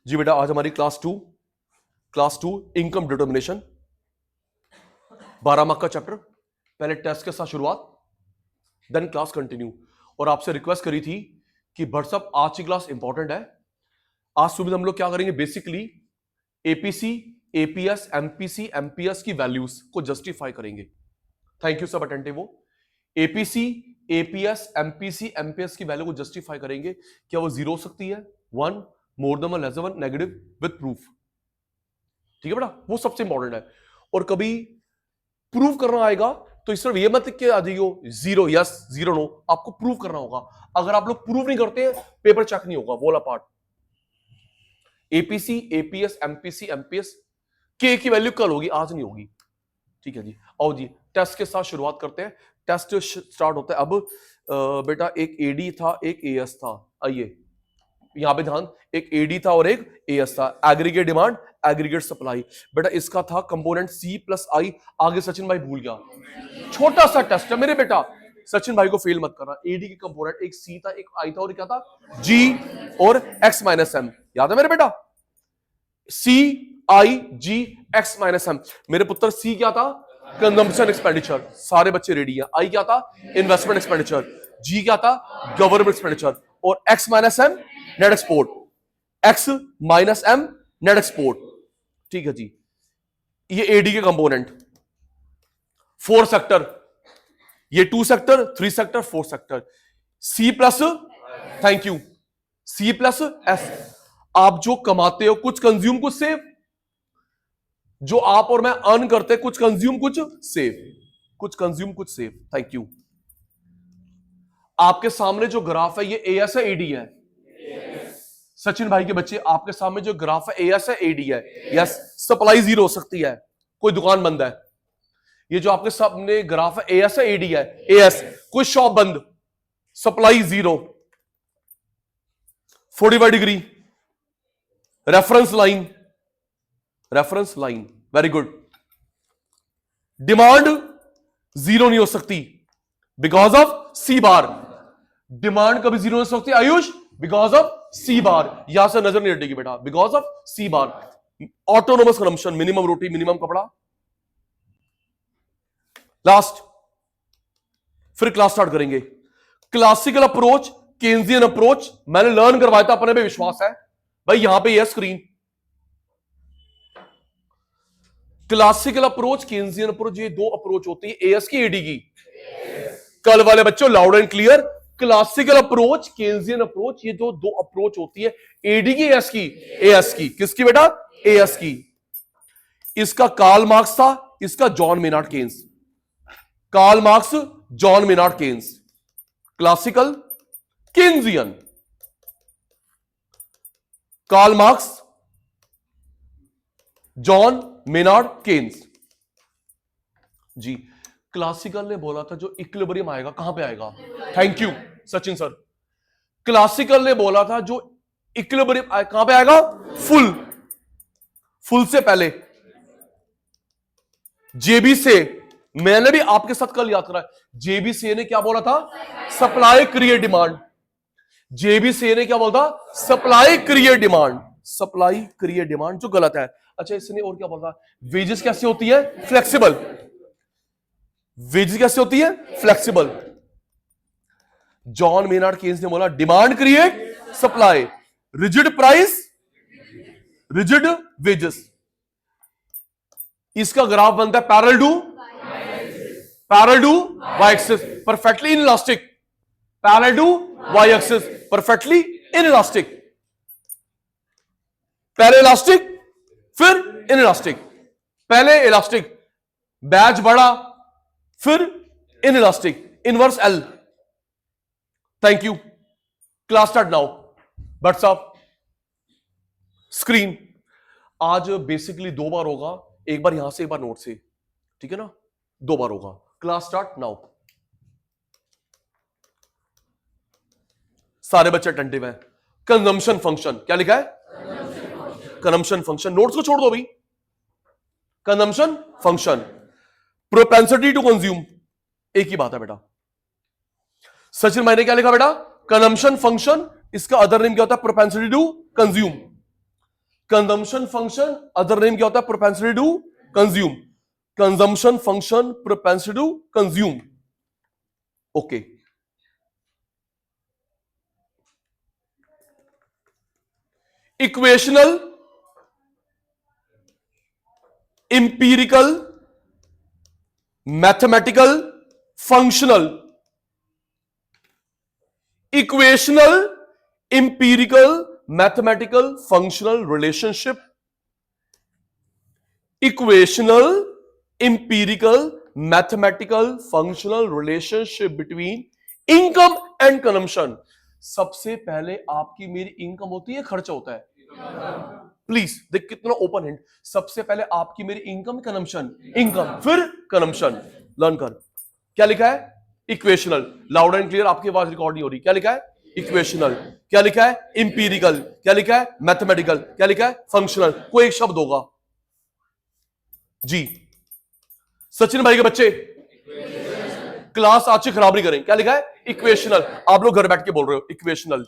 जी बेटा, आज हमारी class two income determination 12 mark का चैप्टर। पहले टेस्ट के साथ शुरुआत, देन क्लास कंटिन्यू। और आपसे रिक्वेस्ट करी थी कि भट्ट साहब आज की क्लास इंपॉर्टेंट है। आज सुबह हम लोग क्या करेंगे, basically APC, APS, MPC, MPS की वैल्यूज को जस्टिफाई करेंगे। थैंक यू सब अटेंटिव हो। एपीसी, एपीएस, एमपीसी, एमपीएस की वैल्यू को जस्टिफाई करेंगे। क्या वो जीरो हो सकती है, 1, more than 1, less than 1, negative with proof. ठीक है बेटा, वो सबसे इंपॉर्टेंट है। और कभी प्रूव करना आएगा तो इस तरफ ये मत कि आ जाइयो जीरो यस जीरो नो, आपको प्रूव करना होगा। अगर आप लोग प्रूव नहीं करते पेपर चेक नहीं होगा। बोला part APC, APS, MPC, MPS के की वैल्यू कल होगी, आज नहीं होगी। ठीक है जी, आओ जी टेस्ट के साथ शुरुआत करते हैं। टेस्ट स्टार्ट होता है अब। बेटा एक एडी था, एक एएस था। आइए यहां पे ध्यान, एक एडी था और एक एएस था। Aggregate demand, aggregate supply. बेटा इसका था कंपोनेंट सी प्लस आई। आगे सचिन भाई भूल गया, छोटा सा टेस्ट है मेरे बेटा, सचिन भाई को फेल मत करना। एडी की कंपोनेंट एक सी था, एक आई था, और क्या था, जी और एक्स माइनस एम। याद है मेरे बेटा, सी आई जी एक्स माइनस एम। मेरे पुत्र सी क्या था, कंजम्पशन एक्सपेंडिचर, सारे बच्चे रेडी हैं। आई क्या था, इन्वेस्टमेंट एक्सपेंडिचर। जी क्या था, गवर्नमेंट एक्सपेंडिचर। और X minus M net export, X minus M net export. ठीक है जी, ये एडी के कंपोनेंट। 4 सेक्टर, ये 2 sector, 3 sector, 4 sector. C plus, thank you, C plus S. आप जो कमाते हो कुछ कंज्यूम कुछ सेव, जो आप और मैं अर्न करते हैं कुछ कंज्यूम कुछ सेव, कुछ कंज्यूम कुछ सेव। Thank you. आपके सामने जो ग्राफ है ये एएस है एडी है? सचिन भाई के बच्चे आपके सामने जो ग्राफ है एएस है एडी है? यस। सप्लाई जीरो हो सकती है, कोई दुकान बंद है। ये जो आपके सामने ग्राफ है एएस है एडी है? एएस। कोई शॉप बंद, supply zero. 45 degree reference line, reference line, very good. Demand zero नहीं हो सकती because of C bar. Demand कभी जीरो नहीं हो सकती Ayush, because of C bar. यहां से नजर नहीं हटेगी बेटा, because of C bar. Autonomous consumption, minimum रोटी मिनिमम कपड़ा। लास्ट, फिर क्लास स्टार्ट करेंगे। क्लासिकल अप्रोच, केन्जियन अप्रोच, मैंने लर्न करवाया था, अपने पे विश्वास है भाई। यहां पे यह screen classical approach, Keynesian approach, ये दो अप्रोच होती है, एएस की एडी की। कल वाले बच्चों loud and clear, classical approach, Keynesian approach, ये जो दो अप्रोच होती है, एडी की एस की? एएस की। किसकी बेटा? एएस की। इसका कार्ल मार्क्स था, इसका John Maynard Keynes. Karl Marx, John Maynard Keynes. Classical, Keynesian. Karl Marx, John Maynard Keynes ji. Classical ने बोला था जो इक्विलिब्रियम आएगा कहां पे आएगा? Thank you Sachin sir. Classical ने बोला था जो इक्विलिब्रियम कहां पे आएगा? फुल। फुल से पहले जेबी से, मैंने भी आपके साथ कल याद करा, जेबी से ने क्या बोला था? Supply create demand. जेबी से ने क्या बोला था? Supply create demand. Supply create demand, जो गलत है। अच्छा इसने और क्या बोला था? वेजेस कैसे होती है? फ्लेक्सिबल। वेजेस कैसे होती है? फ्लेक्सिबल। जॉन मेनार्ड केन्स ने बोला demand create supply, rigid price, rigid wages. इसका ग्राफ बनता है parallel to Y axis, perfectly inelastic. Parallel to Y axis, perfectly inelastic. पहले इलास्टिक फिर इनइलास्टिक, पहले इलास्टिक, बैच बढ़ा, फिर inelastic, inverse L. Thank you. Class start now. But साहब स्क्रीन आज बेसिकली 2 बार होगा, एक बार यहां से एक बार नोट से, ठीक है ना? 2 बार होगा। Class start now. सारे बच्चे अटेंटिव हैं। कंजम्पशन फंक्शन क्या लिखा है? Consumption function. नोट्स को छोड़ दो भाई। Consumption function, propensity to consume, एक ही बात है बेटा। सचिन भाई ने क्या लिखा बेटा? कंजम्पशन फंक्शन, इसका अदर नेम क्या होता है? Propensity to consume. Consumption function other name क्या होता है? Propensity to consume. Consumption function propensity to consume. Okay, equational, empirical, mathematical, functional. Equational, empirical, mathematical, functional relationship. Equational, empirical, mathematical, functional relationship between income and consumption. सबसे पहले आपकी मेरी income होती है, खर्चा होता है? प्लीज देख कितना ओपन हिंट। सबसे पहले आपकी मेरी इनकम, कंजम्पशन, इनकम फिर कंजम्पशन। लर्न कर। क्या लिखा है? इक्वेशनल। लाउड एंड क्लियर, आपकी आवाज रिकॉर्ड नहीं हो रही। क्या लिखा है? इक्वेशनल। क्या लिखा है? इंपीरिकल। क्या लिखा है? मैथमेटिकल। क्या लिखा है? फंक्शनल। कोई एक शब्द होगा जी। सचिन भाई के बच्चे क्लास आज से खराब नहीं करें। क्या लिखा है? इक्वेशनल। आप लोग घर बैठ के बोल रहे हो इक्वेशनल।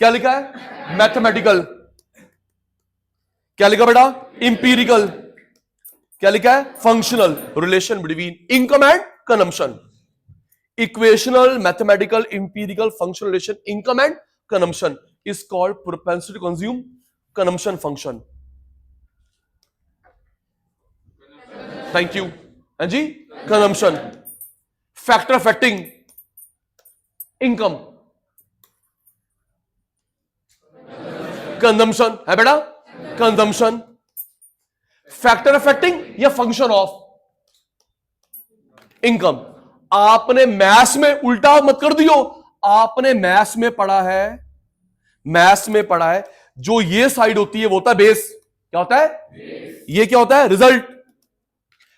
क्या लिखा है? मैथमेटिकल। क्या लिखा बेटा? इंपीरिकल। क्या लिखा है? Functional. Relation between income and consumption. Equational, mathematical, empirical, functional relation income and consumption is called propensity to consume, consumption function. Thank you. हाँ जी, consumption. Factor affecting income, consumption है बेटा, कंजम्पशन। फैक्टर अफेक्टिंग या function of income. आपने maths में उल्टा मत कर दियो। आपने मैथ्स में पढ़ा है, मैथ्स में पढ़ा है जो ये साइड होती है वो होता है बेस। क्या होता है? ये क्या होता है? रिजल्ट।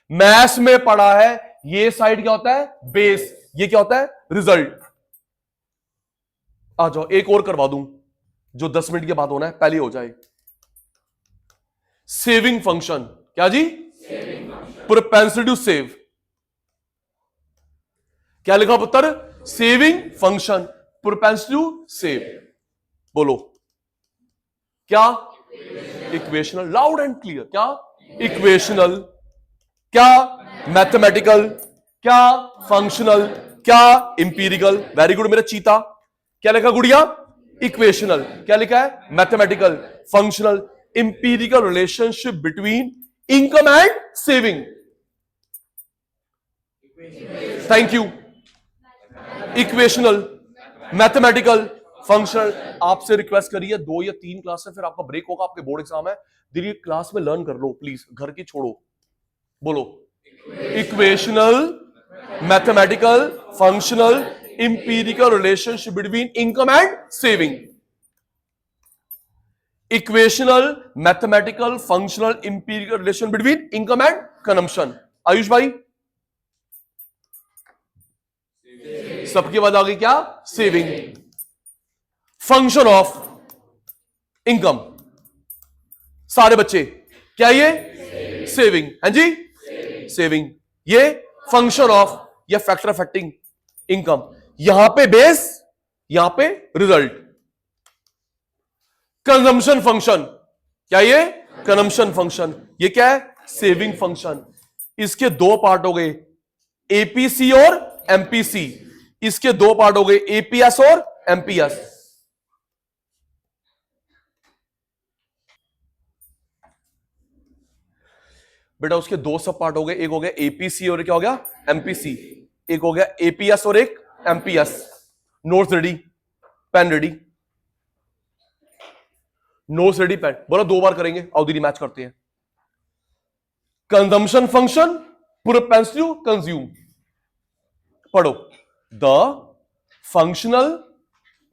मैथ्स में पढ़ा है ये साइड क्या होता है? बेस। ये क्या होता है? रिजल्ट। आ जाओ एक और करवा दूं जो 10 मिनट के बाद होना है, पहले हो जाए। Saving function. क्या जी? Propensity to save. क्या लिखा पुत्र? Saving function, propensity to save. बोलो क्या? इक्वेशनल। Loud and clear. क्या? इक्वेशनल। क्या? मैथमेटिकल। क्या? फंक्शनल। क्या? इंपीरिकल। वेरी गुड मेरा चीता। क्या लिखा गुड़िया? इक्वेशनल। क्या लिखा है? Mathematical, functional, empirical relationship between income and saving. Thank you. Equational, mathematical, functional. आपसे रिक्वेस्ट करिए 2 या 3 क्लास से फिर आपका ब्रेक होगा, आपके बोर्ड एग्जाम है। दिल्ली क्लास में लर्न कर लो प्लीज, घर की छोड़ो। बोलो equational, mathematical, functional, empirical relationship between income and saving. Equational, mathematical, functional, empirical relation between income and consumption. Ayush भाई सबकी बात आ गई? क्या? सेविंग। Function of income. सारे बच्चे क्या? ये सेविंग है जी, सेविंग। ये फंक्शन ऑफ या फैक्टर अफेक्टिंग इनकम। यहां पे बेस, यहां पे रिजल्ट। Consumption function. क्या? ये कंजम्पशन फंक्शन। ये क्या है? Saving function. इसके 2 पार्ट हो गए, एपीसी और एमपीसी। इसके 2 पार्ट हो गए, एपीएस और एमपीएस। बेटा उसके 2 सब पार्ट हो गए, एक हो गया एपीसी और क्या हो गया? एमपीसी। एक हो गया एपीएस और एक MPS. Notes ready, pen ready. Notes ready, pen. बोलो 2 बार करेंगे, आओ दीदी मैच करते हैं। Consumption function, propensity to consume. पढ़ो। The functional,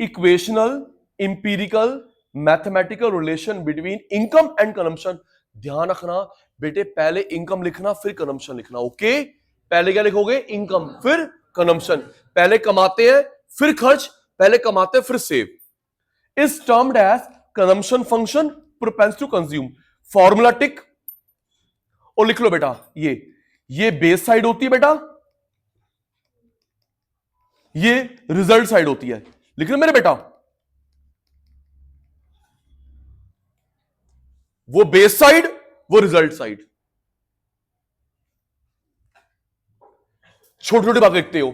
equational, empirical, mathematical relation between income and consumption. ध्यान रखना बेटे, पहले इनकम लिखना फिर कंजम्पशन लिखना। ओके? पहले क्या लिखोगे? इनकम फिर कंजम्पशन। पहले कमाते हैं फिर खर्च, पहले कमाते हैं फिर save. Is termed as consumption function, propensity to consume. Formula tick और लिख लो बेटा। ये बेस साइड होती है बेटा, ये रिजल्ट साइड होती है। लिख लो मेरे बेटा। वो बेस साइड, वो रिजल्ट साइड। छोटी छोटी बात लिखते हो,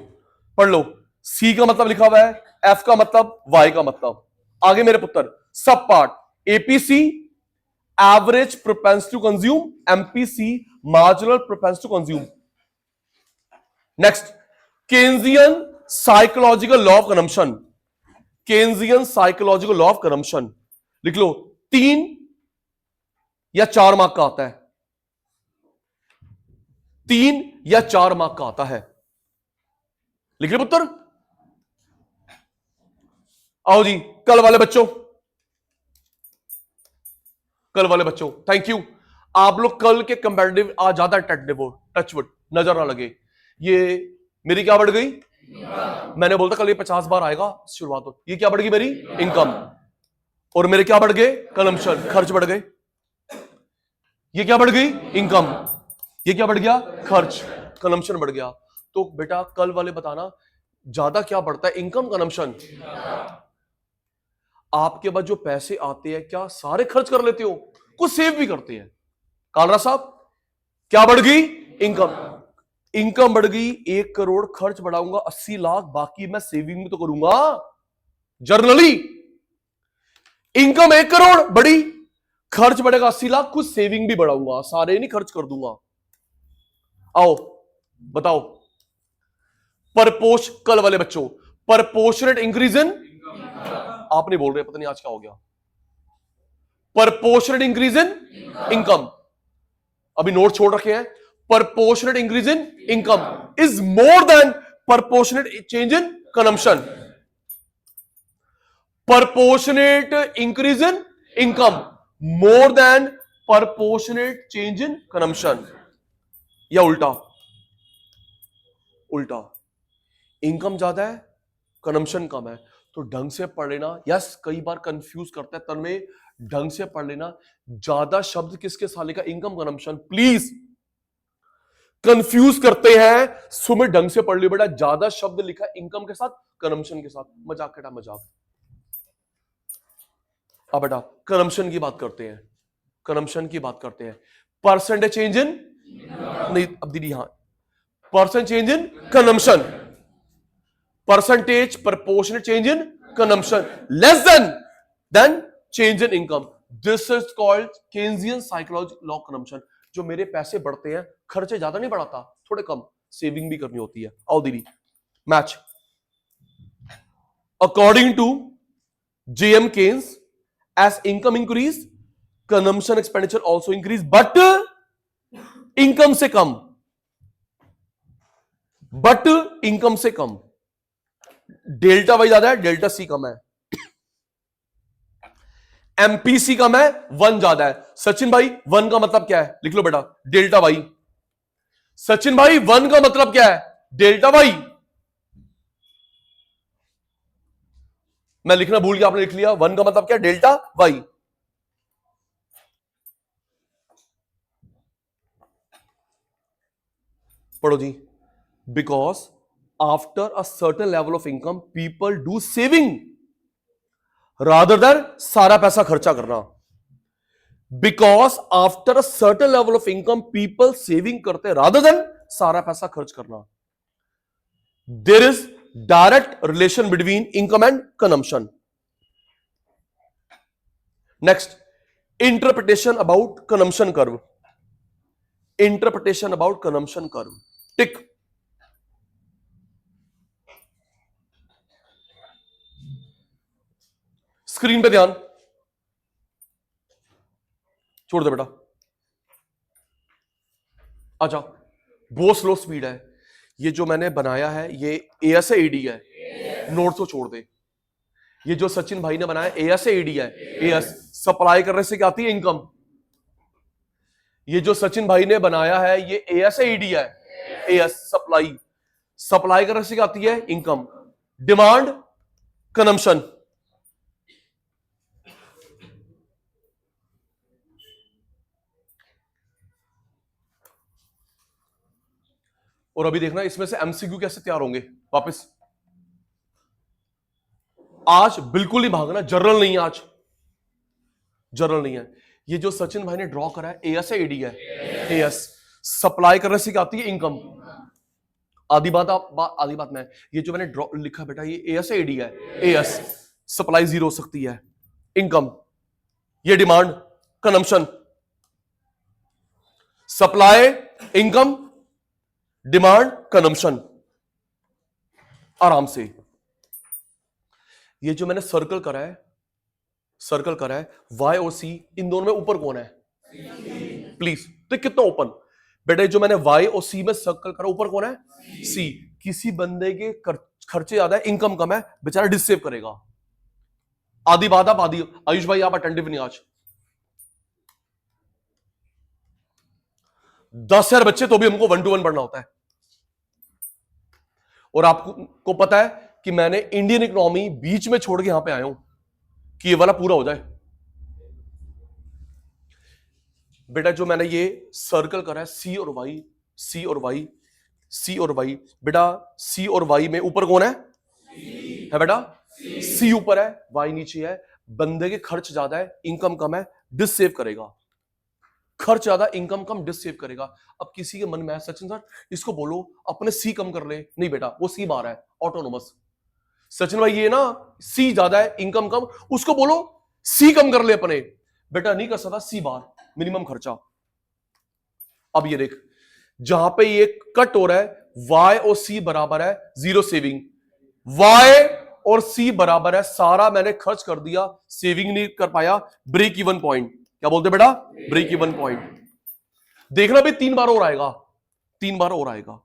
पढ़ लो। सी का मतलब लिखा हुआ है, एफ का मतलब, वाई का मतलब। आगे मेरे पुत्र, सब part APC average propensity to consume, MPC marginal propensity to consume. Next, Keynesian psychological law of consumption. Keynesian psychological law of consumption लिख लो, 3 या 4 मार्क का आता है, 3 या 4 मार्क का आता है। लिख लो पुत्र। आओ जी, कल वाले बच्चों, कल वाले बच्चों, थैंक यू। आप लोग कल के कंपैरेटिव आज ज्यादा टेक्निव हो, टचवुड नजर ना लगे। ये मेरी क्या बढ़ गई, मैंने बोलता कल ये 50 बार आएगा शुरुआत हो। ये क्या बढ़ गई मेरी, इनकम। और मेरे क्या बढ़ गए, कंजम्पशन, खर्च बढ़ गए। ये क्या बढ़ गई, इनकम। ये क्या बढ़ गया, खर्च, कंजम्पशन बढ़ गया। तो बेटा कल वाले बताना ज्यादा क्या बढ़ता है, इनकम कंजम्पशन। आपके पास जो पैसे आते हैं क्या सारे खर्च कर लेते हो, कुछ सेव भी करते हैं। कालरा साहब क्या बढ़ गई, इनकम। इनकम बढ़ गई 1 करोड़, खर्च बढ़ाऊंगा 80 लाख, बाकी मैं सेविंग भी तो करूंगा जर्नली। इनकम 1 करोड़ बढ़ी, खर्च बढ़ेगा 80 लाख, कुछ सेविंग भी बढ़ाऊंगा, सारे नहीं खर्च कर दूंगा। आओ बताओ, कल वाले बच्चों, परपोर्शनेट इंक्रीज इन, आप नहीं बोल रहे, पता नहीं आज क्या हो गया। परपोर्शनेट इंक्रीज इन इनकम, अभी नोट छोड़ रखे हैं। Proportionate increase in income is more than proportionate change in consumption. Proportionate increase in income more than proportionate change in consumption, या उल्टा, उल्टा। इनकम ज्यादा है, कंजम्पशन कम है, तो ढंग से पढ़ लेना। यस, कई बार कंफ्यूज करता है तन्मय, ढंग से पढ़ लेना। ज्यादा शब्द किसके साथ लिखा, इनकम कंजम्पशन, प्लीज कंफ्यूज करते हैं। सुमित ढंग से पढ़ लियो बेटा, ज्यादा शब्द लिखा इनकम के साथ, कंजम्पशन के साथ, मजाक केटा मजाक। अब बेटा कंजम्पशन की बात करते हैं, कंजम्पशन की बात करते हैं। परसेंटेज चेंज इन, नहीं अब दीदी, हाँ, percent change in consumption, percentage proportionate change in consumption less than change in income. This is called Keynesian psychology law of consumption. जो मेरे पैसे बढ़ते हैं, खर्चे ज्यादा नहीं बढ़ाता, थोड़े कम, सेविंग भी करनी होती है। आओ दीदी match. According to JM Keynes, as income increase consumption expenditure also increase, but income से कम, बट इनकम से कम। डेल्टा वाई ज्यादा है, डेल्टा सी कम है। एमपीसी कम है, 1 ज्यादा है। सचिन भाई 1 का मतलब क्या है, लिख लो बेटा, डेल्टा वाई। सचिन भाई 1 का मतलब क्या है, डेल्टा वाई। मैं लिखना भूल गया, आपने लिख लिया। 1 का मतलब क्या है, डेल्टा वाई। पढ़ो जी। Because after a certain level of income people do saving rather than सारा पैसा खर्चा करना। Because after a certain level of income people saving करते रादर देन सारा पैसा खर्च करना। There is direct relation between income and consumption. Next, interpretation about consumption curve. Interpretation about consumption curve, tick. Screen पे ध्यान, छोड़ दे बेटा। अच्छा, बहुत स्लो स्पीड है। ये जो मैंने बनाया है ये एएस एडी है, नोट तो छोड़ दे। ये जो सचिन भाई ने बनाया एएस एडी है, एएस सप्लाई करने से क्या आती है, इनकम। ये जो सचिन भाई ने बनाया है ये एएस एडी है, एएस सप्लाई, सप्लाई करने से क्या आती है, इनकम। Demand, consumption. और अभी देखना इसमें से एमसीक्यू कैसे तैयार होंगे वापस। आज बिल्कुल नहीं भागना, जर्नल नहीं है आज, जर्नल नहीं है। ये जो सचिन भाई ने ड्रॉ करा है एएस है एडी है? एएस। सप्लाई करने से क्या आती है? इनकम। आधी बात में ये जो मैंने ड्रॉ लिखा बेटा ये एएस है एडी है? एएस। सप्लाई जीरो हो सकती है, इनकम। ये demand, consumption. Supply, income, demand, consumption. आराम से। ये जो मैंने सर्कल करा है वाई और सी, इन दोनों में ऊपर कौन है? प्लीज तो कितना ओपन बेटा, जो मैंने वाई और सी में सर्कल करा ऊपर कौन है? सी। किसी बंदे के खर्चे ज्यादा है, इनकम कम है, बेचारा डिसेव करेगा। आधी बात आप आधी। आयुष भाई आप अटेंटिव नहीं आज। 10,000 बच्चे तो भी हमको 1 to 1 पढ़ना होता है। और आपको पता है कि मैंने इंडियन इकोनॉमी बीच में छोड़ के यहां पे आया हूं कि ये वाला पूरा हो जाए। बेटा जो मैंने ये सर्कल करा है सी और वाई, सी और वाई, सी और वाई, बेटा सी और वाई में ऊपर कौन है? है बेटा सी ऊपर है, वाई नीचे है। बंदे के खर्च ज्यादा है, इनकम कम है, डिस सेव करेगा। खर्च ज्यादा, इनकम कम, डिस सेव करेगा। अब किसी के मन में है सचिन सर इसको बोलो अपने सी कम कर ले। नहीं बेटा वो सी बार है, ऑटोनोमस। सचिन भाई ये ना सी ज्यादा है, इनकम कम, उसको बोलो सी कम कर ले अपने। बेटा नहीं कर सकता, सी बार मिनिमम खर्चा। अब ये देख जहां पे ये कट हो रहा है वाई और सी बराबर है जीरो सेविंग। वाई और सी बराबर है, सारा मैंने खर्च कर दिया, सेविंग नहीं कर पाया, ब्रेक इवन पॉइंट। क्या बोलते बेटा? Break even point. देखना भी 3 बार और आएगा, 3 बार और आएगा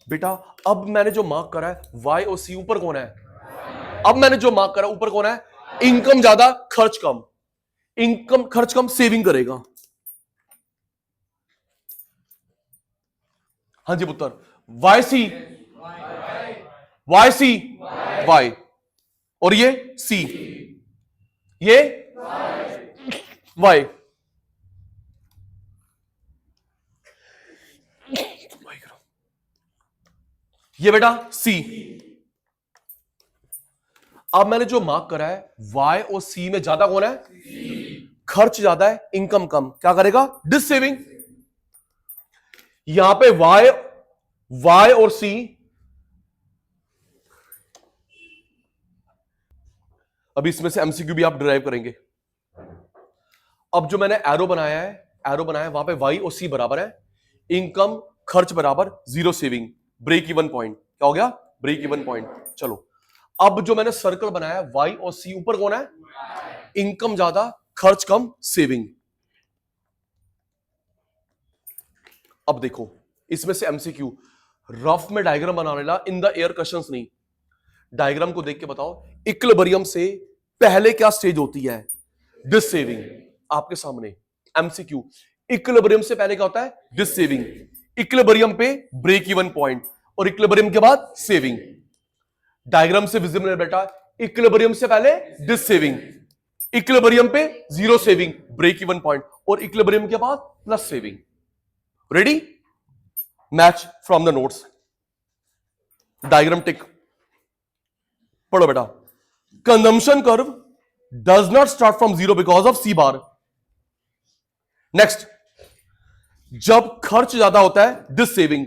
बेटा। अब मैंने जो मार्क करा है वाई और सी, ऊपर कौन है? अब मैंने जो मार्क करा ऊपर कौन है? इनकम ज्यादा, खर्च कम। इनकम खर्च कम, सेविंग करेगा। हाँ जी पुत्र। Y C, Y C, Y, और ये सी, ये वाई। ये बेटा सी। अब मैंने जो मार्क करा है वाई और सी में ज्यादा कौन है? खर्च ज्यादा है, इनकम कम, क्या करेगा? Dissaving. यहां पे वाई और सी, अभी इसमें से एमसीक्यू भी आप डिराइव करेंगे। अब जो मैंने एरो बनाया है वहां पे वाई और सी बराबर है, इनकम खर्च बराबर, zero saving, break even point. क्या हो गया? Break even point. चलो अब जो मैंने सर्कल बनाया है वाई और सी, ऊपर कौन है? इनकम ज्यादा, खर्च कम, सेविंग। अब देखो इसमें से एमसीक्यू, रफ में डायग्राम बनाने ला, इन द एयर क्वेश्चंस नहीं। डायग्राम को देख के बताओ इक्विलिब्रियम से पहले क्या स्टेज होती है? Dissaving. आपके सामने एमसीक्यू, इक्विलिब्रियम से पहले क्या होता है? Dissaving. इक्विलिब्रियम पे ब्रेक इवन पॉइंट, और इक्विलिब्रियम के बाद सेविंग। डायग्राम से विजिबल है बेटा, इक्विलिब्रियम से पहले डिस सेविंग, इक्विलिब्रियम पे zero saving, break even point, और इक्विलिब्रियम के बाद plus saving. Ready? Match from the notes. Diagram tick पढ़ो बेटा। Consumption curve does not start from zero because of C bar. Next, जब खर्च ज्यादा होता है डिस सेविंग।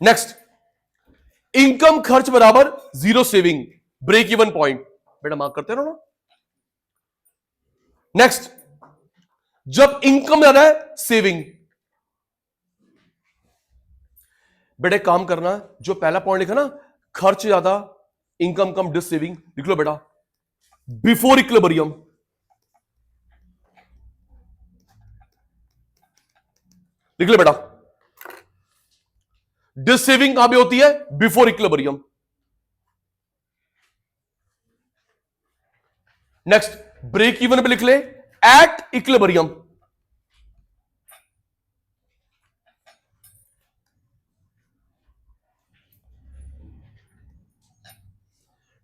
नेक्स्ट, इनकम खर्च बराबर zero saving, break even point. बेटा मार्क करते रहो ना। नेक्स्ट, जब इनकम ज्यादा है सेविंग। बेटे काम करना, जो पहला पॉइंट लिखा ना, खर्च ज्यादा, इनकम कम, डिस सेविंग, लिख लो बेटा बिफोर इक्विलिब्रियम। लिख लो बेटा डिस सेविंग कहां पे होती है? Before equilibrium. Next, break even पे लिख ले एट इक्विलिब्रियम।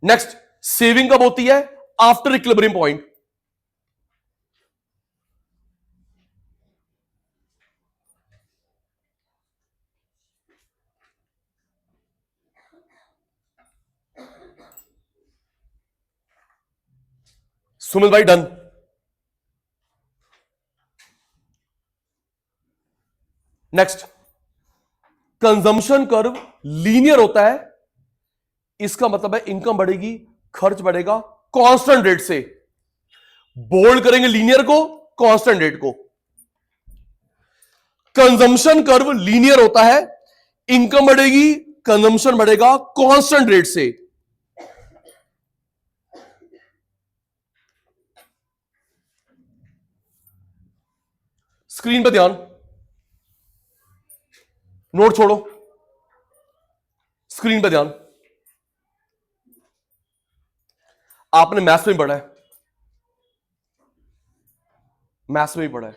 नेक्स्ट, सेविंग कब होती है? After equilibrium point. सुमित भाई done. Next, consumption curve linear होता है, इसका मतलब है इनकम बढ़ेगी, खर्च बढ़ेगा कांस्टेंट रेट से। बोल्ड करेंगे लीनियर को, कांस्टेंट रेट को। कंजम्पशन कर्व लीनियर होता है, इनकम बढ़ेगी, कंजम्पशन बढ़ेगा कांस्टेंट रेट से। स्क्रीन पे ध्यान, नोट छोड़ो, स्क्रीन पे ध्यान। आपने मैथ्स में पढ़ा है, मैथ्स में ही पढ़ा है,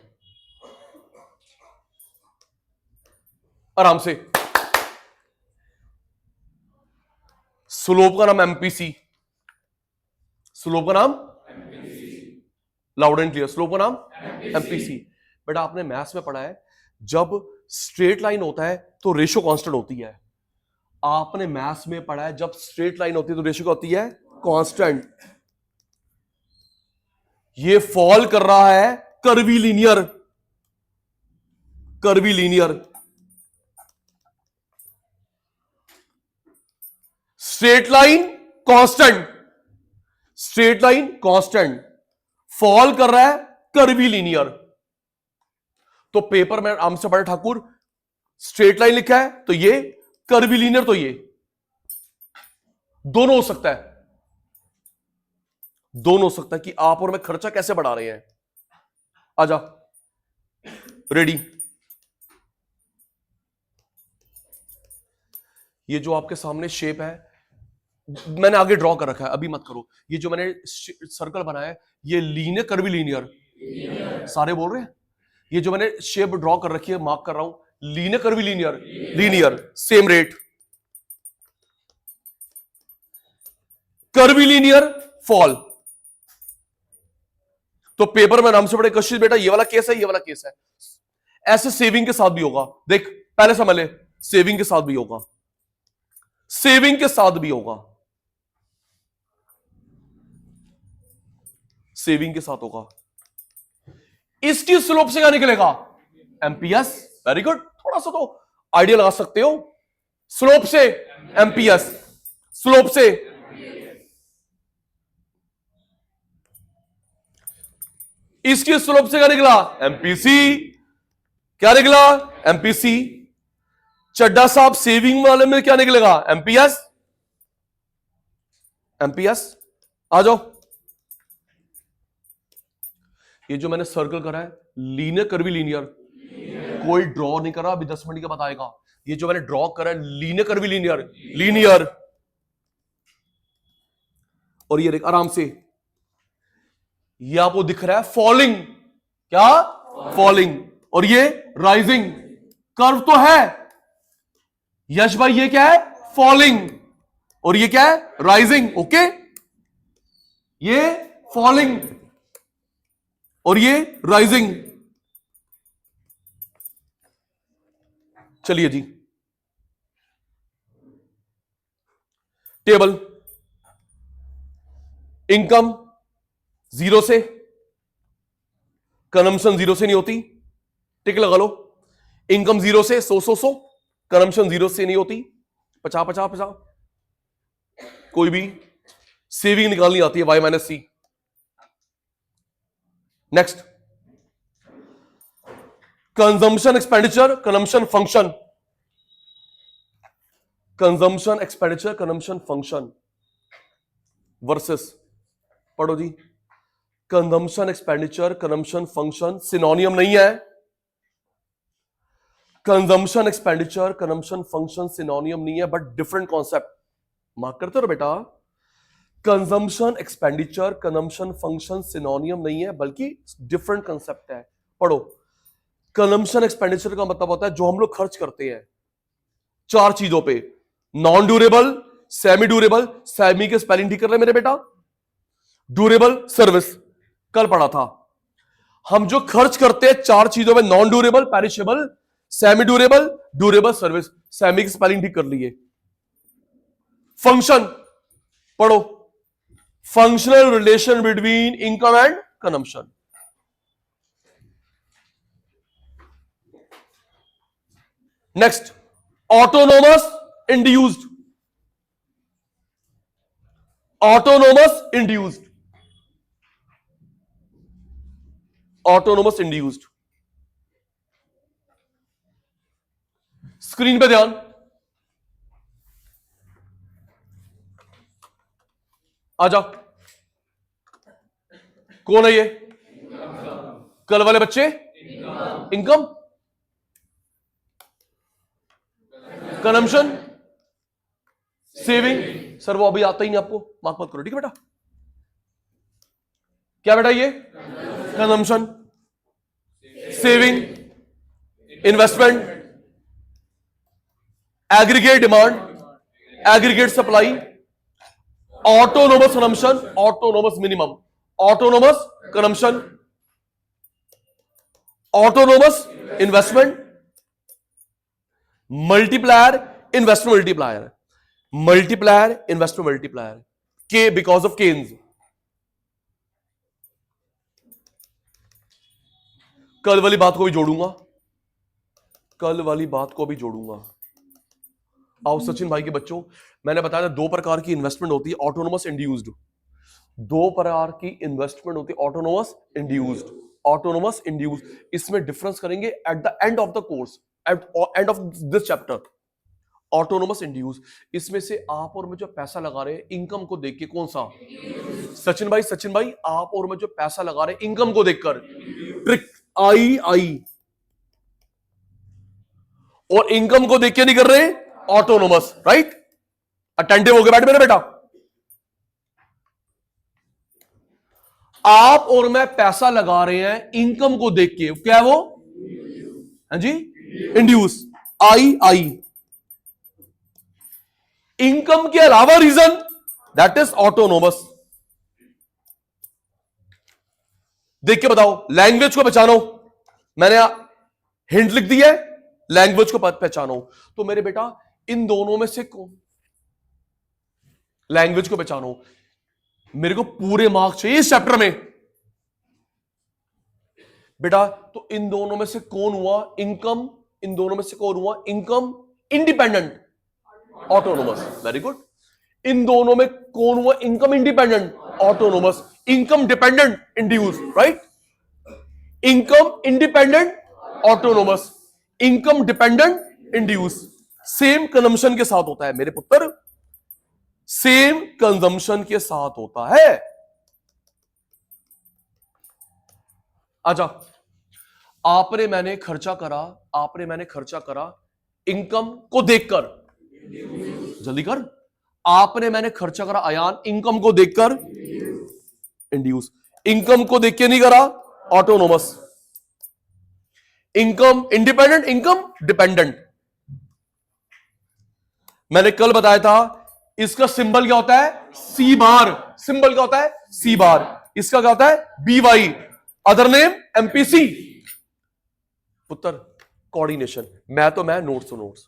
आराम से। स्लोप का नाम एमपीसी, स्लोप का नाम लाउड एंड क्लियर, स्लोप का नाम एमपीसी। बेटा आपने मैथ्स में पढ़ा है, जब स्ट्रेट लाइन होता है तो रेशियो कांस्टेंट होती है। आपने मैथ्स में पढ़ा है, जब स्ट्रेट लाइन होती है तो रेशियो क्या होती है? कांस्टेंट। ये फॉल कर रहा है, curvy linear, curvy linear. Straight line constant, straight line constant, fall कर रहा है कर्वी लीनियर। तो पेपर में हमसे पढ़े ठाकुर स्ट्रेट लाइन लिखा है तो ये, कर्वी लीनियर तो ये, दोनों हो सकता है, दोनों हो सकता है कि आप और मैं खर्चा कैसे बढ़ा रहे हैं। आजा, रेडी। ये जो आपके सामने शेप है, मैंने आगे ड्रॉ कर रखा है, अभी मत करो। ये जो मैंने सर्कल बनाया है, ये लीनियर, कर्वी लीनियर, सारे बोल रहे हैं। ये जो मैंने शेप ड्रॉ कर रखी है, मार्क कर रहा हूं, linear, curvy linear, linear, same rate. Curvy linear, fall. तो पेपर में नाम से बड़े कशिश बेटा ये वाला केस है, ये वाला केस है। ऐसे सेविंग के साथ भी होगा, देख पहले समझ ले, सेविंग के साथ भी होगा, सेविंग के साथ भी होगा, सेविंग के साथ होगा। इसकी स्लोप से क्या निकलेगा? एमपीएस। वेरी गुड, थोड़ा सा तो आइडिया लगा सकते हो। स्लोप से एमपीएस, स्लोप से इसकी स्लोप से क्या निकला? एमपीसी। क्या निकला? एमपीसी। चड्डा साहब सेविंग वाले में क्या निकलेगा? MPS, MPS. आ जाओ, ये जो मैंने सर्कल करा है, लीनियर, कर्वी लीनियर, कोई ड्रॉ नहीं करा, अभी 10 मिनट के बाद आएगा। ये जो मैंने ड्रॉ करा है, लीनियर, कर्वी लीनियर, लीनियर। और ये देख आराम से, ये आपको दिख रहा है फॉलिंग, क्या? फॉलिंग। और ये राइजिंग, कर्व तो है यश भाई, ये क्या है? फॉलिंग। और ये क्या है? राइजिंग। ओके, ये फॉलिंग और ये राइजिंग। चलिए जी, टेबल। इनकम 0 से, कंजम्पशन 0 से नहीं होती, टिक लगा लो। इनकम 0 से 100, कंजम्पशन 0 से नहीं होती, 50, कोई भी सेविंग निकालनी आती है, Y - C। Next, consumption expenditure, consumption function, consumption expenditure, consumption function versus, पढ़ो जी। Consumption expenditure, consumption function synonym नहीं है। Consumption expenditure, consumption function synonym नहीं है, बट डिफरेंट कॉन्सेप्ट। मार्क करते हो बेटा, consumption expenditure, consumption function synonym नहीं है, बल्कि डिफरेंट कंसेप्ट है। पढ़ो, कंजम्पशन एक्सपेंडिचर का मतलब होता है जो हम लोग खर्च करते हैं 4 चीजों पे, non durable, semi durable, semi के स्पेलिंग ठीक कर रहे मेरे बेटा, ड्यूरेबल, सर्विस, कल पढ़ा था। हम जो खर्च करते हैं 4 चीजों में, non durable, perishable, semi durable, durable, service, semi की स्पेलिंग ठीक कर लिए। फंक्शन पढ़ो, functional relation between income and consumption. Next, autonomous induced. Autonomous induced, autonomous induced. Screen पे ध्यान, आ जाओ। कौन है ये? कल वाले बच्चे? Income, consumption, saving. सर वो अभी आता ही नहीं आपको, मार्क मत करो, ठीक है बेटा। क्या बेटा ये? Consumption, saving, investment, aggregate demand, aggregate supply, autonomous consumption, autonomous minimum, autonomous consumption, autonomous investment, multiplier, investment multiplier, multiplier, investment multiplier, के बिकॉज ऑफ केन्स। कल वाली बात को भी जोड़ूंगा, कल वाली बात को भी जोड़ूंगा। आओ सचिन भाई के बच्चों, मैंने बताया था दो प्रकार की इन्वेस्टमेंट होती है, ऑटोनोमस इंड्यूस्ड। दो प्रकार की इन्वेस्टमेंट होती है, ऑटोनोमस इंड्यूस्ड, ऑटोनोमस इंड्यूस्ड। इसमें डिफरेंस करेंगे at the end of the course, at end of this chapter. Autonomous induce, इसमें से आप और मैं जो पैसा लगा रहे हैं इनकम को देख के, कौन सा? सचिन भाई आप और मैं जो पैसा लगा रहे हैं इनकम को देखकर, ट्रिक आई। और इनकम को देख के नहीं कर रहे, ऑटोनोमस, राइट? अटेंटिव हो गए बैठ मेरे बेटा। आप और मैं पैसा लगा रहे हैं इनकम को देख के, क्या है वो? हाँ जी, इंड्यूस, आई। इनकम के अलावा रीजन, दैट इज ऑटोनोमस। देख के बताओ, लैंग्वेज को पहचानो, मैंने हिंट लिख दी है, लैंग्वेज को पहचानो। तो मेरे बेटा इन दोनों में से कौन? लैंग्वेज को पहचानो। मेरे को पूरे मार्क्स चाहिए इस चैप्टर में बेटा। तो इन दोनों में से कौन हुआ इनकम? इन दोनों में से कौन हुआ income independent? Autonomous, very good. इन दोनों में कौन हुआ income independent? Autonomous. Income dependent induced, right? Income independent autonomous, income dependent induced. Same consumption के साथ होता है मेरे पुत्र, सेम कंजम्पशन के साथ होता है। आजा, आपने मैंने खर्चा करा इनकम को देखकर, जल्दी कर। आपने मैंने खर्चा करा अयान इनकम को देखकर, इंड्यूस। इनकम को देख के नहीं करा, autonomous. Income independent, income dependent. मैंने कल बताया था इसका सिंबल क्या होता है? सी बार। सिंबल क्या होता है? सी बार। इसका क्या होता है? B Y, other name MPC. पुत्र कोऑर्डिनेशन, मैं नोट्स तो नोट्स।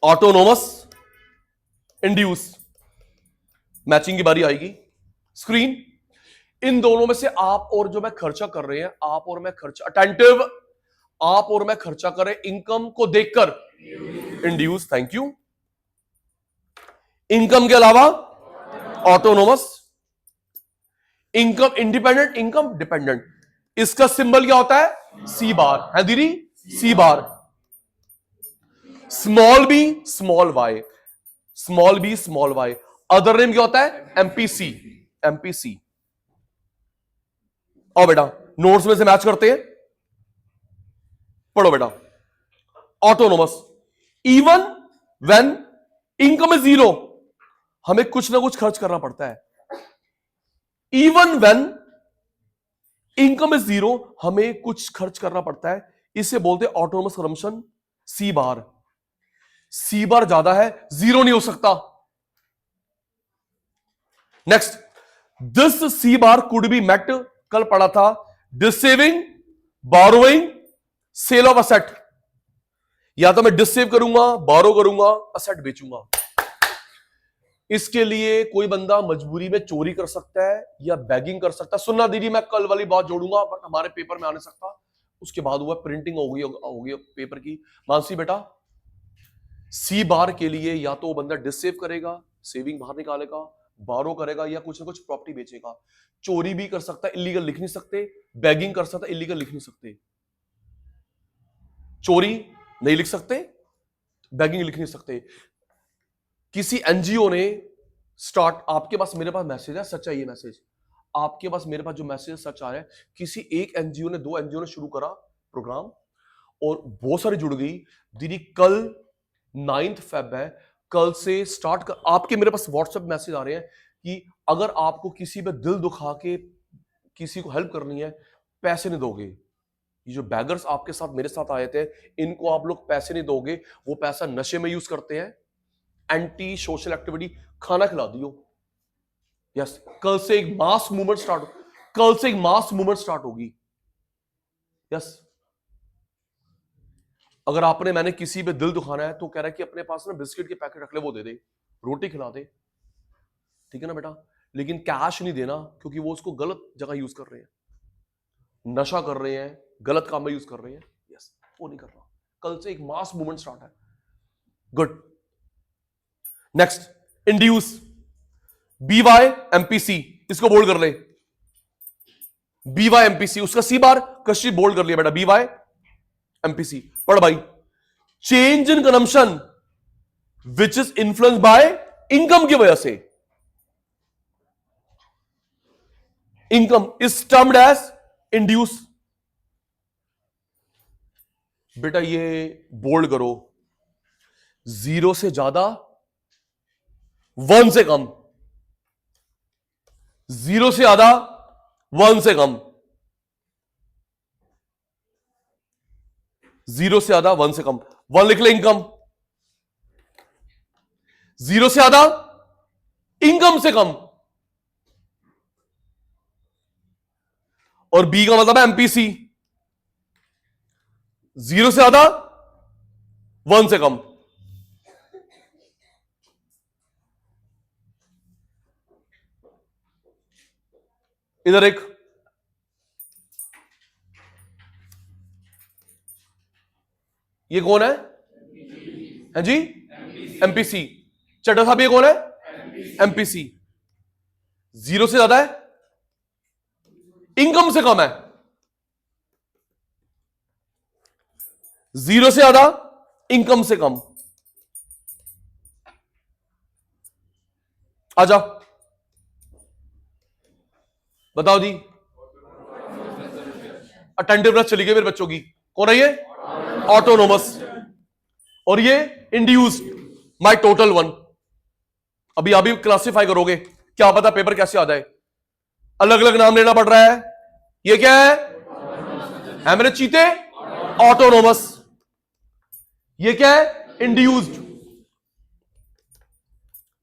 ऑटोनोमस इंड्यूस, मैचिंग की बारी आएगी। स्क्रीन, इन दोनों में से आप और जो मैं खर्चा कर रहे हैं, आप और मैं खर्चा, अटेंटिव, आप और मैं खर्चा करें इनकम को देखकर, इंड्यूस, थैंक यू। इनकम के अलावा autonomous, income independent, income dependent. इसका सिंबल क्या होता है? सी बार, है दीदी? C bar. Small B small Y, small B small Y, other name क्या होता है? MPC, MPC. और बेटा नोट्स में से मैच करते हैं, पढ़ो बेटा। Autonomous, even when income is zero, हमें कुछ ना कुछ खर्च करना पड़ता है। Even when income is zero, हमें कुछ खर्च करना पड़ता है। इसे बोलते हैं ऑटोनोमस कंजम्पशन। सी बार, सी बार ज्यादा है, जीरो नहीं हो सकता। Next, this C bar could be met, कल पढ़ा था, dissaving, borrowing, sale of asset. या तो मैं डिसेव करूंगा, बोरो करूंगा, असेट बेचूंगा। इसके लिए कोई बंदा मजबूरी में चोरी कर सकता है या बैगिंग कर सकता है। सुनना दीदी, मैं कल वाली बात जोड़ूंगा, बट हमारे पेपर में आने सकता। उसके बाद हुआ प्रिंटिंग होगी पेपर की। मानसी बेटा, सी बार के लिए या तो वो बंदा डिसेव करेगा, सेविंग बाहर निकालेगा, बारो करेगा, या कुछ ना कुछ प्रॉपर्टी बेचेगा। चोरी भी कर सकता है, इलीगल लिख नहीं सकते। बैगिंग कर सकता है, इलीगल लिख नहीं सकते। चोरी नहीं लिख सकते, बैगिंग लिख नहीं सकते। किसी एनजीओ ने स्टार्ट, आपके पास मेरे पास मैसेज है, सच है ये मैसेज, आपके पास मेरे पास जो मैसेज सच आ रहा है, किसी एक एनजीओ ने, 2 एनजीओ ने शुरू करा प्रोग्राम और बहुत सारी जुड़ गई। दीदी कल 9 फेब है, कल से स्टार्ट कर, आपके मेरे पास व्हाट्सएप मैसेज आ रहे हैं कि अगर आपको किसी पे दिल दुखा के किसी को हेल्प करनी है, पैसे नहीं दोगे। ये जो बैगर्स आपके साथ मेरे साथ आए थे, इनको आप लोग पैसे नहीं दोगे, वो पैसा नशे में यूज करते हैं, एंटी सोशल एक्टिविटी, खाना खिला दियो। यस, कल से एक मास मूवमेंट स्टार्ट होगी। यस, अगर आपने, मैंने किसी पे दिल दुखाना है तो कह रहा है कि अपने पास ना बिस्किट के पैकेट रख ले, वो दे दे, रोटी खिला दे, ठीक है ना बेटा, लेकिन कैश नहीं देना, क्योंकि वो उसको गलत जगह यूज कर रहे हैं, नशा कर रहे हैं, गलत काम में यूज कर रहे हैं। यस, वो नहीं करना। कल से एक मास मूवमेंट स्टार्ट है। गुड। नेक्स्ट, इंड्यूस, BYMPC, इसको बोल्ड कर ले, BYMPC, उसका सी बार कशी बोल्ड कर लिया बेटा, BYMPC। पढ़ भाई, change in consumption which is influence by income की वजह से, income is termed as induce. बेटा ये बोल्ड करो, 0 से ज्यादा, 1 से कम, 0 से ज्यादा, 1 से कम, 0 से ज्यादा, 1 से कम। 1 लिख ले, इनकम, 0 से ज्यादा, इनकम से कम, और बी का मतलब है एमपीसी, 0 से ज्यादा, 1 से कम। इधर एक, ये कौन है जी, एमपीसी। चड्डा साहब ये कौन है, एमपीसी। 0 से ज्यादा है, इनकम से कम है, 0 से ज्यादा, इनकम से कम। आजा बताओ जी, अटेंटिवनेस चली गई मेरे बच्चों की। कौन है ये, ऑटोनोमस, और ये इंड्यूस्ड, माय टोटल 1। अभी अभी क्लासिफाई करोगे, क्या पता पेपर कैसे आ जाए, अलग अलग नाम लेना पड़ रहा है। ये क्या है मेरे चीते, ऑटोनोमस। ये क्या है, इंड्यूस्ड।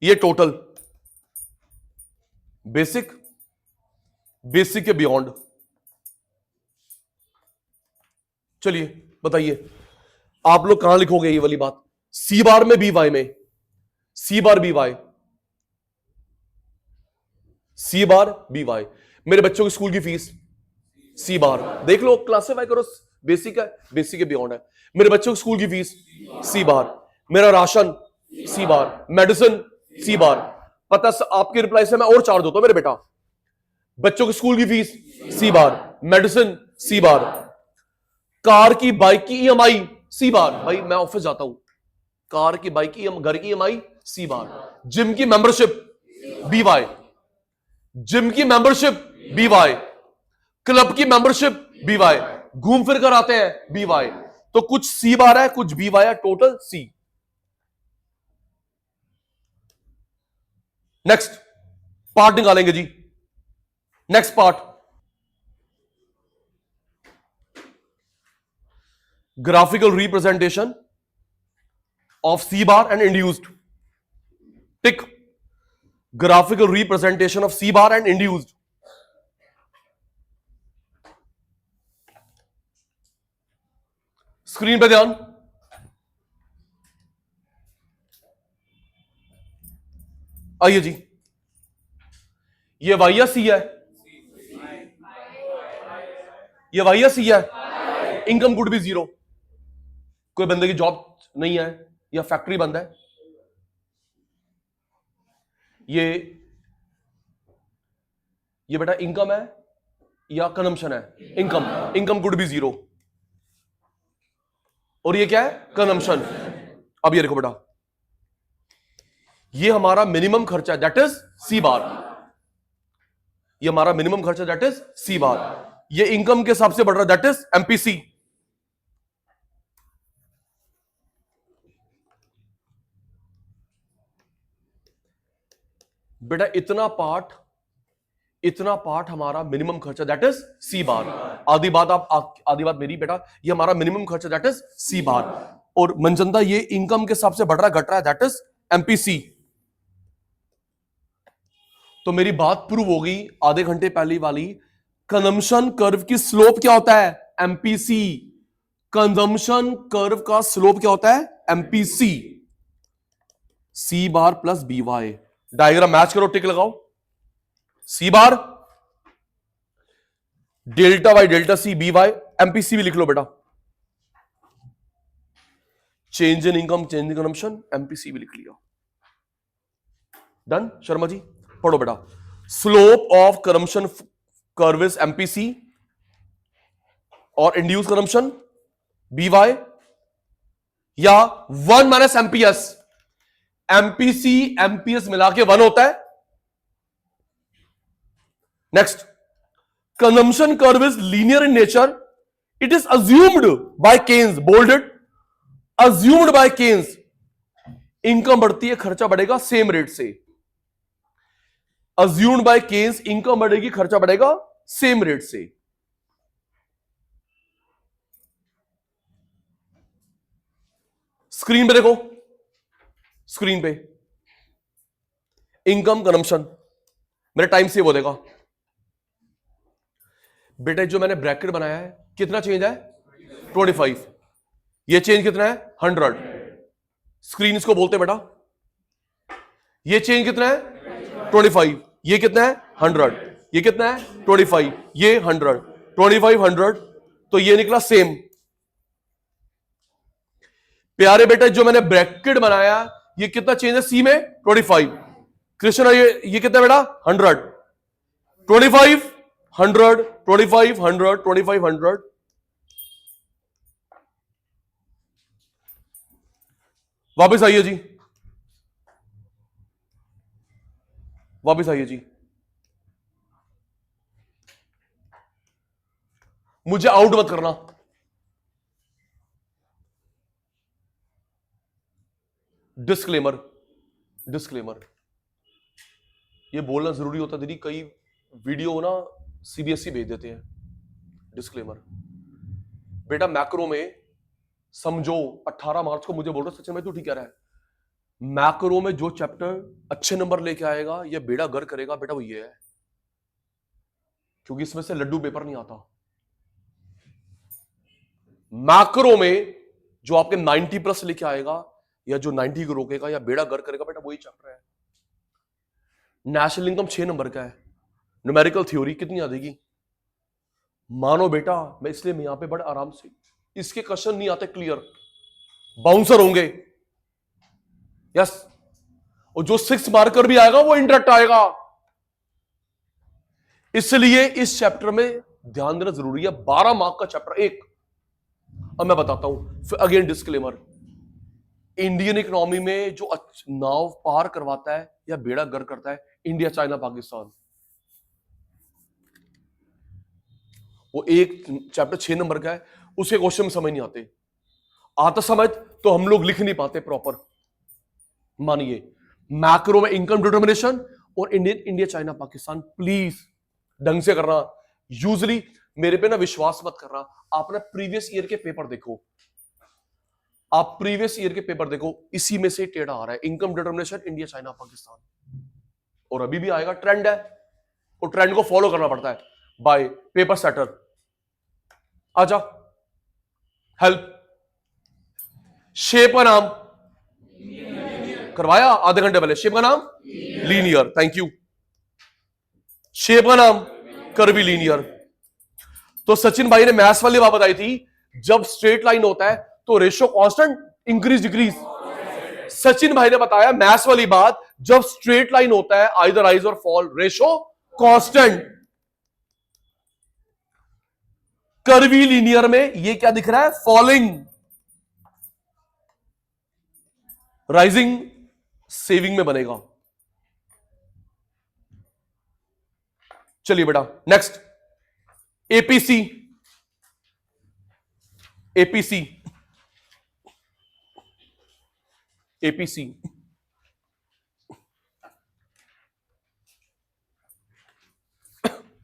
ये टोटल, बेसिक, बेसिक के बियॉन्ड। चलिए बताइए, आप लोग कहां लिखोगे ये वाली बात, सी बार में, बी वाई में, सी बार बी वाई, सी बार बी वाई। मेरे बच्चों की स्कूल की फीस सी बार, देख लो, क्लासिफाई करो, बेसिक है, बेसिक के बियॉन्ड है। मेरे बच्चों की स्कूल की फीस सी बार, मेरा राशन सी बार, मेडिसिन सी बार। पता आपकी रिप्लाई से मैं और 4 देता हूं मेरे बेटा, बच्चों की स्कूल की फीस सी बार, मेडिसिन सी बार, कार की बाइक की ईएमआई सी बार, भाई मैं ऑफिस जाता हूं, कार की बाइक की, घर की ईएमआई सी बार, जिम की मेंबरशिप बी वाई, जिम की मेंबरशिप बी वाई, क्लब की मेंबरशिप बी वाई, घूम फिर कर आते हैं बी वाई। तो कुछ सी बार है, कुछ बी वाई है, टोटल सी। नेक्स्ट पार्ट निकालेंगे जी, next part, graphical representation of C bar and induced. Tick, graphical representation of C bar and induced. Screen पे ध्यान, आइए जी, ये वाई या सी है, ये वाई या सी है। इनकम कुड बी जीरो, कोई बंदे की जॉब नहीं है या फैक्ट्री बंद है। ये बेटा इनकम है या कंजम्पशन है? Income. Income could be zero, और ये क्या है? कंजम्पशन। अब ये देखो बेटा, ये हमारा मिनिमम खर्चा है, दैट इज सी बार। ये हमारा मिनिमम खर्चा दैट इज सी बार। ये इनकम के हिसाब से बढ़ रहा है, दैट इज एमपीसी। बेटा इतना पार्ट हमारा मिनिमम खर्चा दैट इज सी बार। आधी बात मेरी बेटा, ये हमारा मिनिमम खर्चा दैट इज सी बार, और मंजंदा ये इनकम के हिसाब से बढ़ रहा है घट रहा है, दैट इज एमपीसी। तो मेरी बात प्रूव हो गई आधे घंटे पहली वाली। कंजम्पशन कर्व की स्लोप क्या होता है? एमपीसी। कंजम्पशन कर्व का स्लोप क्या होता है? MPC. C bar plus B Y, diagram match करो, टिक लगाओ। C bar delta Y delta C B Y, MPC भी लिख लो बेटा। Change in income, change in consumption, MPC भी लिख लिया। डन। शर्मा जी पढ़ो बेटा। Slope of consumption curve is MPC और इंड्यूस कंजम्पशन बी वाई, या 1 माइनस एमपीएस। एमपीसी एमपीएस मिला के 1 होता है। Next, consumption curve is linear in nature, it is assumed by Keynes, bolded, assumed by Keynes. Income बढ़ती है, खर्चा बढ़ेगा सेम रेट से। अज्यूम्ड बाय केन्स, इनकम बढ़ेगी, खर्चा बढ़ेगा सेम रेट से। स्क्रीन पे देखो, स्क्रीन पे इनकम कंजम्पशन, मेरा टाइम सेव हो जाएगा। बेटे जो मैंने ब्रैकेट बनाया है कितना चेंज है? 25। ये चेंज कितना है? 100। स्क्रीन इसको बोलते हैं बेटा। ये चेंज कितना है? 25। ये कितना है? 100। ये कितना है? 25। ये 100, 25, 100, तो ये निकला सेम। प्यारे बेटा जो मैंने ब्रैकेट बनाया, ये कितना चेंज है सी में? 25। कृष्ण ये कितना बेटा? 100, 25, 100, 25, 100, 25, 100। वापस आइए जी, वापस आइए जी। मुझे आउट मत करना। डिस्क्लेमर, डिस्क्लेमर ये बोलना जरूरी होता है दीदी, कई वीडियो ना सीबीएसई भेज देते हैं। डिस्क्लेमर बेटा, मैक्रो में समझो 18 मार्च को मुझे बोल रहा सचिन भाई तू ठीक कह रहा है, मैक्रो में जो चैप्टर अच्छे नंबर लेके आएगा या बेड़ा गर्क करेगा बेटा वो ये है, क्योंकि इसमें से लड्डू पेपर नहीं आता। मैक्रो में जो आपके 90+ लेके आएगा या जो 90 को रोकेगा या बेड़ा गर्क करेगा बेटा वही चैप्टर है। नेशनल इनकम 6 नंबर का है, न्यूमेरिकल थ्योरी कितनी आ जाएगी? मानो बेटा मैं इसलिए मैं यहां पे बड़े आराम से, इसके क्वेश्चन नहीं आते क्लियर, बाउंसर होंगे। यस, और जो 6 मार्कर भी आएगा वो इंटरेक्ट आएगा। इसलिए इस चैप्टर में ध्यान देना जरूरी है। 12 मार्क का चैप्टर एक। अब मैं बताता हूं फिर अगेन डिस्क्लेमर, इंडियन इकोनॉमी में जो नाव पार करवाता है या बेड़ा गर्क करता है इंडिया, चाइना, पाकिस्तान। वो एक चैप्टर 6 नंबर का है, उसके क्वेश्चन समझ नहीं आते। आता समझ तो हम लोग लिख नहीं पाते प्रॉपर। मानिए मैक्रो में इनकम डिटर्मिनेशन और इंडिया चाइना पाकिस्तान, प्लीज ढंग से करना। यूजली मेरे पे ना विश्वास मत करना, आप ना प्रीवियस ईयर के पेपर देखो, आप प्रीवियस ईयर के पेपर देखो, इसी में से टेढ़ा आ रहा है। Income determination India China Pakistan, और अभी भी आएगा, ट्रेंड है, और ट्रेंड को फॉलो करना पड़ता है। By paper setter. आजा, हेल्प। शेप का नाम करवाया आधे घंटे पहले। शेप का नाम लीनियर, थैंक यू। शेप का नाम कर्वी लीनियर। तो सचिन भाई ने मैथ्स वाली बात बताई थी, जब स्ट्रेट लाइन होता है तो ratio constant, increase decrease. Sachin भाई ने बताया मैथ्स वाली बात, जब स्ट्रेट लाइन होता है आइदर राइज और fall, ratio constant. Curvy linear में ये क्या दिख रहा है, फॉलिंग। राइजिंग सेविंग में बनेगा। चलिए बेटा next, APC. APC APC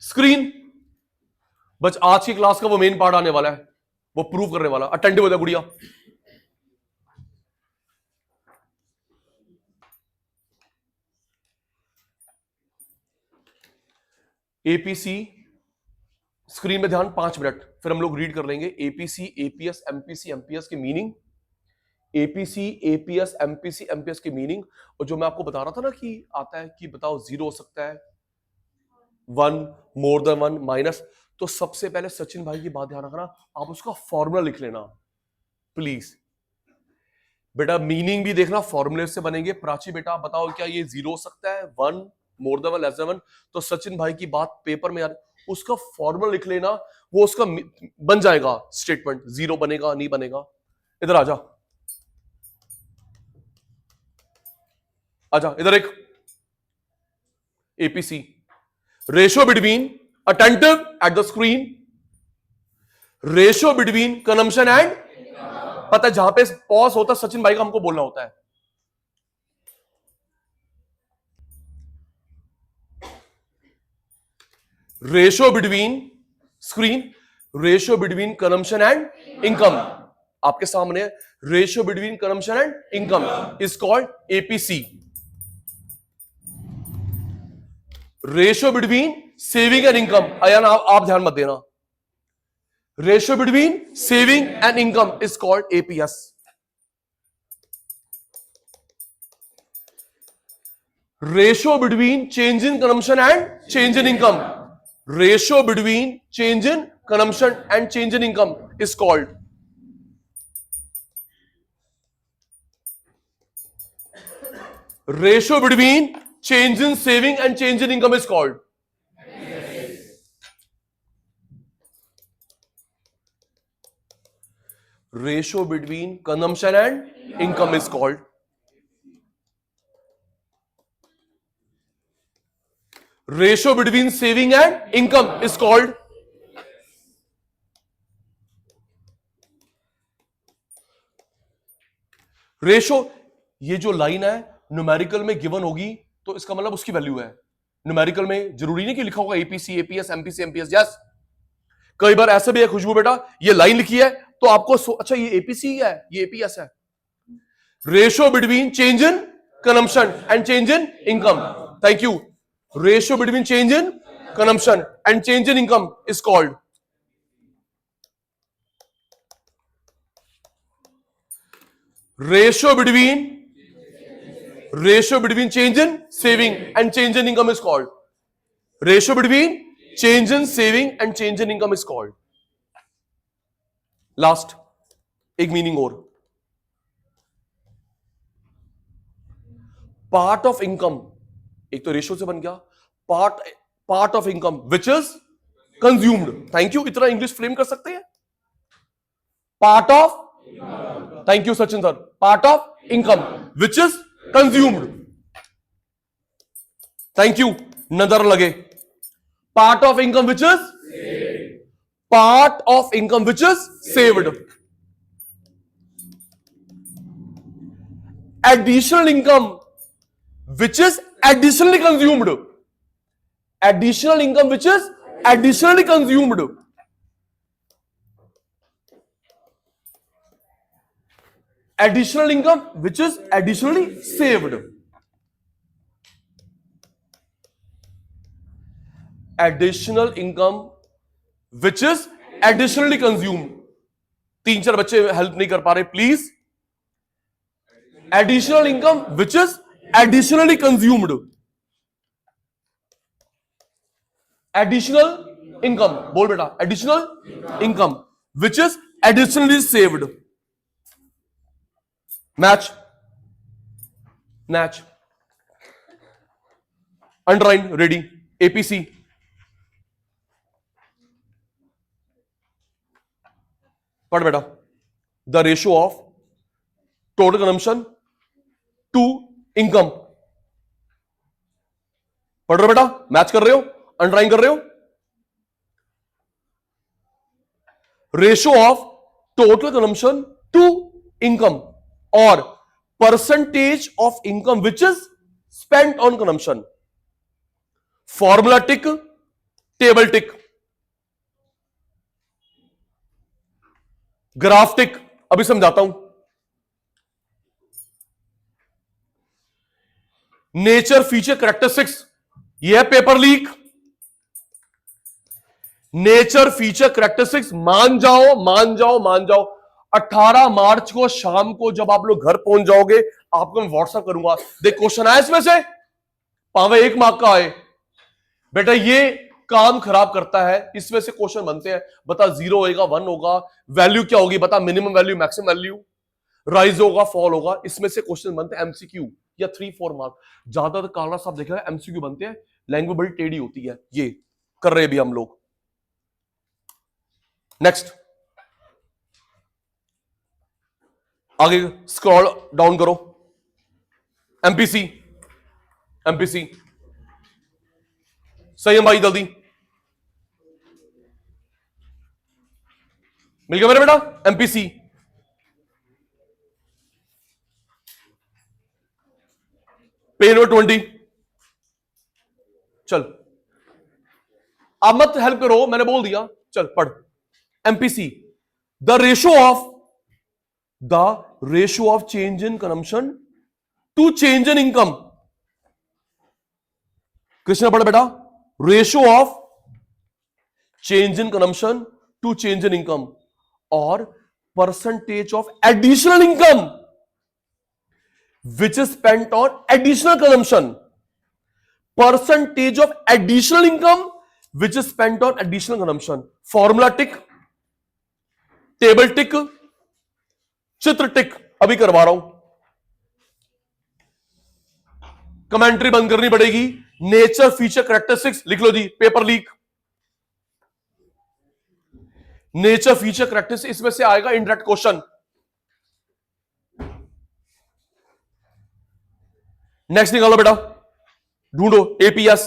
screen. बस आज की क्लास का वो मेन पार्ट आने वाला है, वो प्रूव करने वाला। अटेंटिव हो जाए गुड़िया। एपीसी स्क्रीन में ध्यान, 5 मिनट, फिर हम लोग रीड कर लेंगे एपीसी, एपीएस, एमपीसी, एमपीएस की meaning. APC, APS, MPC, MPS की मीनिंग। और जो मैं आपको बता रहा था ना कि आता है कि बताओ 0 हो सकता है, 1, मोर देन 1, माइनस। तो सबसे पहले सचिन भाई की बात ध्यान रखना, आप उसका फॉर्मूला लिख लेना प्लीज। बेटा मीनिंग भी देखना, फॉर्मूले से बनेंगे। प्राची बेटा बताओ क्या ये 0 हो सकता है, 1, मोर देन 1, लेस देन 1? तो सचिन भाई की बात पेपर में यार, उसका फॉर्मूला लिख लेना, वो उसका बन जाएगा स्टेटमेंट। 0 बनेगा नहीं बनेगा। इधर आजा, आजा इधर। एक APC, ratio between, attentive at the screen, ratio between consumption and, पता है जहां पे पॉज होता है सचिन भाई का हमको बोलना होता है। Ratio between screen, ratio between consumption and income. आपके सामने ratio between consumption and income is called APC. Ratio between saving and income, Ayaan आप ध्यान मत देना, ratio between saving and income is called APS. Ratio between change in consumption and change in income, ratio between change in consumption and change in income is called, ratio between change in saving and change in income is called, ratio between consumption and income is called, ratio between saving and income is called, ratio. ये जो line है numerical में given होगी तो इसका मतलब उसकी value है। न्यूमेरिकल में जरूरी नहीं कि लिखा होगा APC, APS, MPC, MPS. Yes, कई बार ऐसे भी है खुशबू बेटा, ये लाइन लिखी है तो आपको अच्छा ये एपीसी है, ये एपीएस है। Ratio between change in consumption and change in income, thank you. Ratio between change in consumption and change in income is called, ratio between change in saving and change in income is called, ratio between change in saving and change in income is called। Last एक meaning और, part of income, एक तो ratio से बन गया, part of income which is consumed, thank you. इतना English frame कर सकते हैं, part of, thank you Sachin sir, part of income which is consumed, thank you. नजर लगे, part of income which is, part of income which is saved, additional income which is additionally consumed, additional income which is additionally consumed, additional income which is additionally saved। Additional income which is additionally consumed. 3-4 बच्चे help नहीं कर पा रहे, please. Additional income which is additionally consumed. Additional income बोल बेटा, additional income which is additionally saved. Match match underline ready. APC पढ़ बेटा। The ratio of total consumption to income. पढ़ रहे हो बेटा, मैच कर रहे हो, अंडरलाइन कर रहे हो। Ratio of total consumption to income और percentage of income which is spent on consumption. Formula tick, table tick, graph tick. अभी समझाता हूं। नेचर फीचर कैरेक्टरिस्टिक्स, यह है paper leak. Nature feature characteristics मान जाओ मान जाओ मान जाओ। 18 मार्च को शाम को जब आप लोग घर पहुंच जाओगे, आपको मैं व्हाट्सएप करूंगा, देख क्वेश्चन आया इसमें से, पावे 1 मार्क का आए बेटा। ये काम खराब करता है, इसमें से क्वेश्चन बनते हैं। बता 0 होगा 1 होगा, वैल्यू क्या होगी बता, minimum value maximum value, rise होगा फॉल होगा। इसमें से क्वेश्चन बनते हैं एमसीक्यू या 3-4 मार्क। ज्यादातर काला साहब देखा है एमसीक्यू बनते हैं, लैंग्वेज बड़ी टेढ़ी होती है। ये कर रहे भी हम लोग। नेक्स्ट आगे स्क्रॉल डाउन करो। एमपीसी एमपीसी सही है भाई, जल्दी मिल गया मेरा बेटा। MPC page number 20। चल आप मत हेल्प करो, मैंने बोल दिया, चल पढ़। MPC the ratio of change in consumption to change in income. Krishna पढ़ बेटा। Ratio of change in consumption to change in income और percentage of additional income which is spent on additional consumption। percentage of additional income which is spent on additional consumption। Formula tick, table tick, चित्र tick. अभी करवा रहा हूं, commentary बंद करनी पड़ेगी। Nature feature characteristics लिख लो जी, paper leak. Nature feature characteristics इसमें से आएगा इनडायरेक्ट क्वेश्चन। नेक्स्ट निकालो बेटा, ढूंढो APS.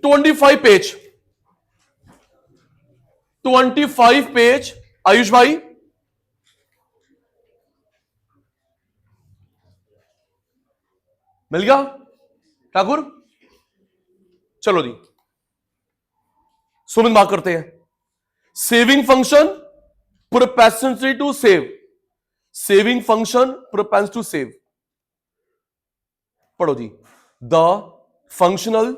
Twenty five page Ayush भाई। मिल गया ठाकुर? चलो जी, सुमित मार्क करते हैं। Saving function propensity to save. Saving function propensity to save पढ़ो जी। The functional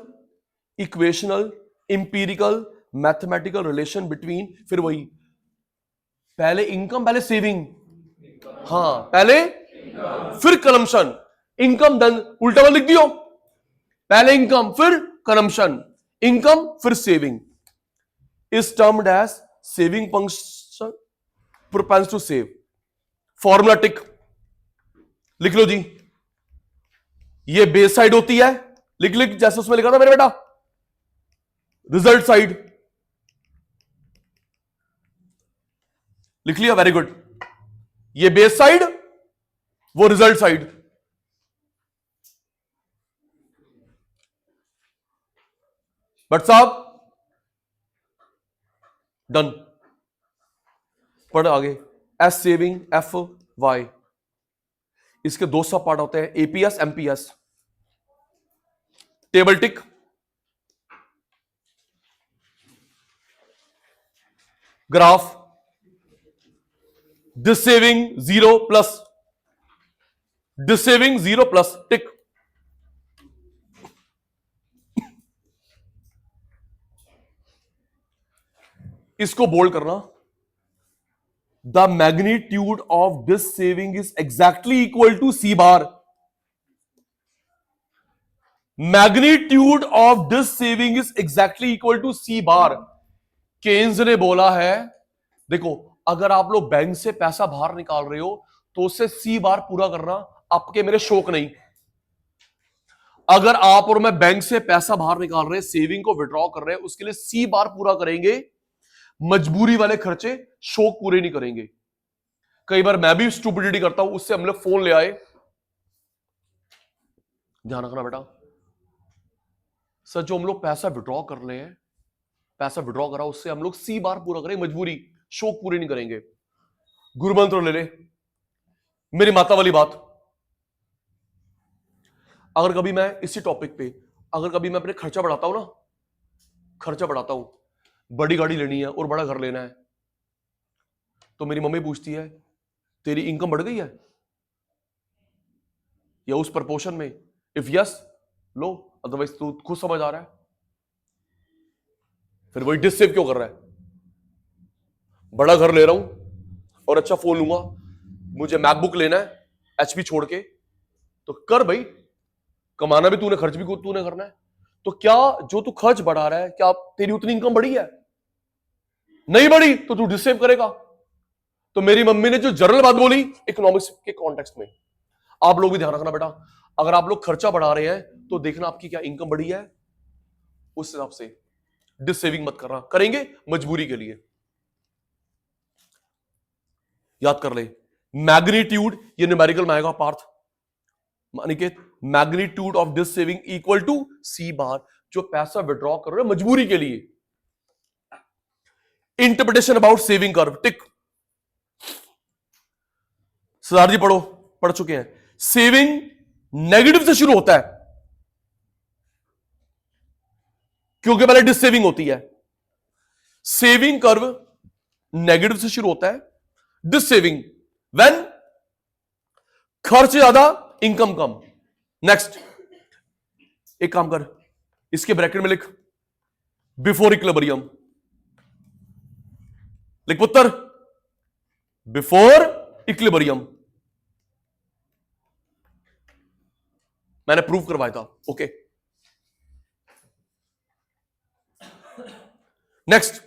equational empirical mathematical relation between, फिर वही पहले इनकम पहले सेविंग, हाँ पहले फिर कंजम्पशन। इनकम देन उल्टा वाला लिख दियो, पहले इनकम फिर कंजम्पशन, इनकम फिर saving. Is termed as saving function propense to save. Formula tick लिख लो जी। ये बेस साइड होती है, लिख लिख जैसे उसमें लिखा था मेरे बेटा, रिजल्ट साइड लिख लिया, वेरी गुड। ये बेस साइड, वो रिजल्ट साइड। बट साहब डन। पढ़ आगे। एस सेविंग एफ वाई, इसके 2 सब पार्ट होते हैं, APS MPS. Table tick, graph, this saving 0 plus this saving 0 plus tick. इसको बोल्ड करना, the magnitude of this saving is exactly equal to C bar. Magnitude of this saving is exactly equal to C bar. Keynes ने बोला है, देखो अगर आप लोग bank से पैसा बाहर निकाल रहे हो तो उससे सी बार पूरा करना, आपके मेरे शौक नहीं। अगर आप और मैं बैंक से पैसा बाहर निकाल रहे हैं, सेविंग को विड्रॉ कर रहे हैं, उसके लिए सी बार पूरा करेंगे। मजबूरी वाले खर्चे शौक पूरे नहीं करेंगे। कई बार मैं भी स्टूपिडिटी करता हूं, उससे हम लोग फोन ले आए, ध्यान रखना बेटा सर, जो हम लोग पैसा विड्रॉ कर रहे हैं, पैसा विड्रॉ करा उससे हम लोग सी बार पूरा करें, मजबूरी शौक पूरे नहीं करेंगे। गुरु मंत्र ले ले, मेरी माता वाली बात। अगर कभी मैं इसी टॉपिक पे, अगर कभी मैं अपने खर्चा बढ़ाता हूं ना, खर्चा बढ़ाता हूं, बड़ी गाड़ी लेनी है और बड़ा घर लेना है, तो मेरी मम्मी पूछती है तेरी इनकम बढ़ गई है या उस प्रपोर्शन में? इफ यस लो, अदरवाइज तू खुद समझ आ रहा है, फिर वही डिस सेव क्यों कर रहा है? बड़ा घर ले रहा हूं और अच्छा फोन लूंगा, मुझे मैकबुक लेना है एचपी छोड़ के, तो कर भाई, कमाना भी तूने, खर्च भी तूने करना है। तो क्या जो तू खर्च बढ़ा रहा है, क्या तेरी उतनी इनकम बढ़ी है? नहीं बढ़ी तो तू डिस सेव करेगा। तो मेरी मम्मी ने जो जनरल बात बोली इकोनॉमिक्स के कॉन्टेक्स्ट में, आप लोग भी ध्यान रखना बेटा, अगर आप लोग खर्चा बढ़ा रहे हैं तो देखना आपकी क्या इनकम बढ़ी है, उस हिसाब से डिस सेविंग मत करना, करेंगे मजबूरी के लिए। याद कर ले, मैग्नीट्यूड, ये न्यूमेरिकल में आएगा Parth Aniket, magnitude of this saving equal to C bar, जो पैसा विड्रॉ कर रहे हो मजबूरी के लिए। Interpretation about saving curve, tick. Sardar ji पढ़ो, पढ़ चुके हैं। सेविंग नेगेटिव से शुरू होता है क्योंकि पहले डिस सेविंग होती है। सेविंग कर्व नेगेटिव से शुरू होता है, डिस सेविंग व्हेन खर्च ज्यादा इनकम कम। नेक्स्ट, एक काम कर, इसके ब्रैकेट में लिख बिफोर इक्विलिब्रियम, लिख पुत्र बिफोर इक्विलिब्रियम, मैंने प्रूव करवाया था। Okay, next,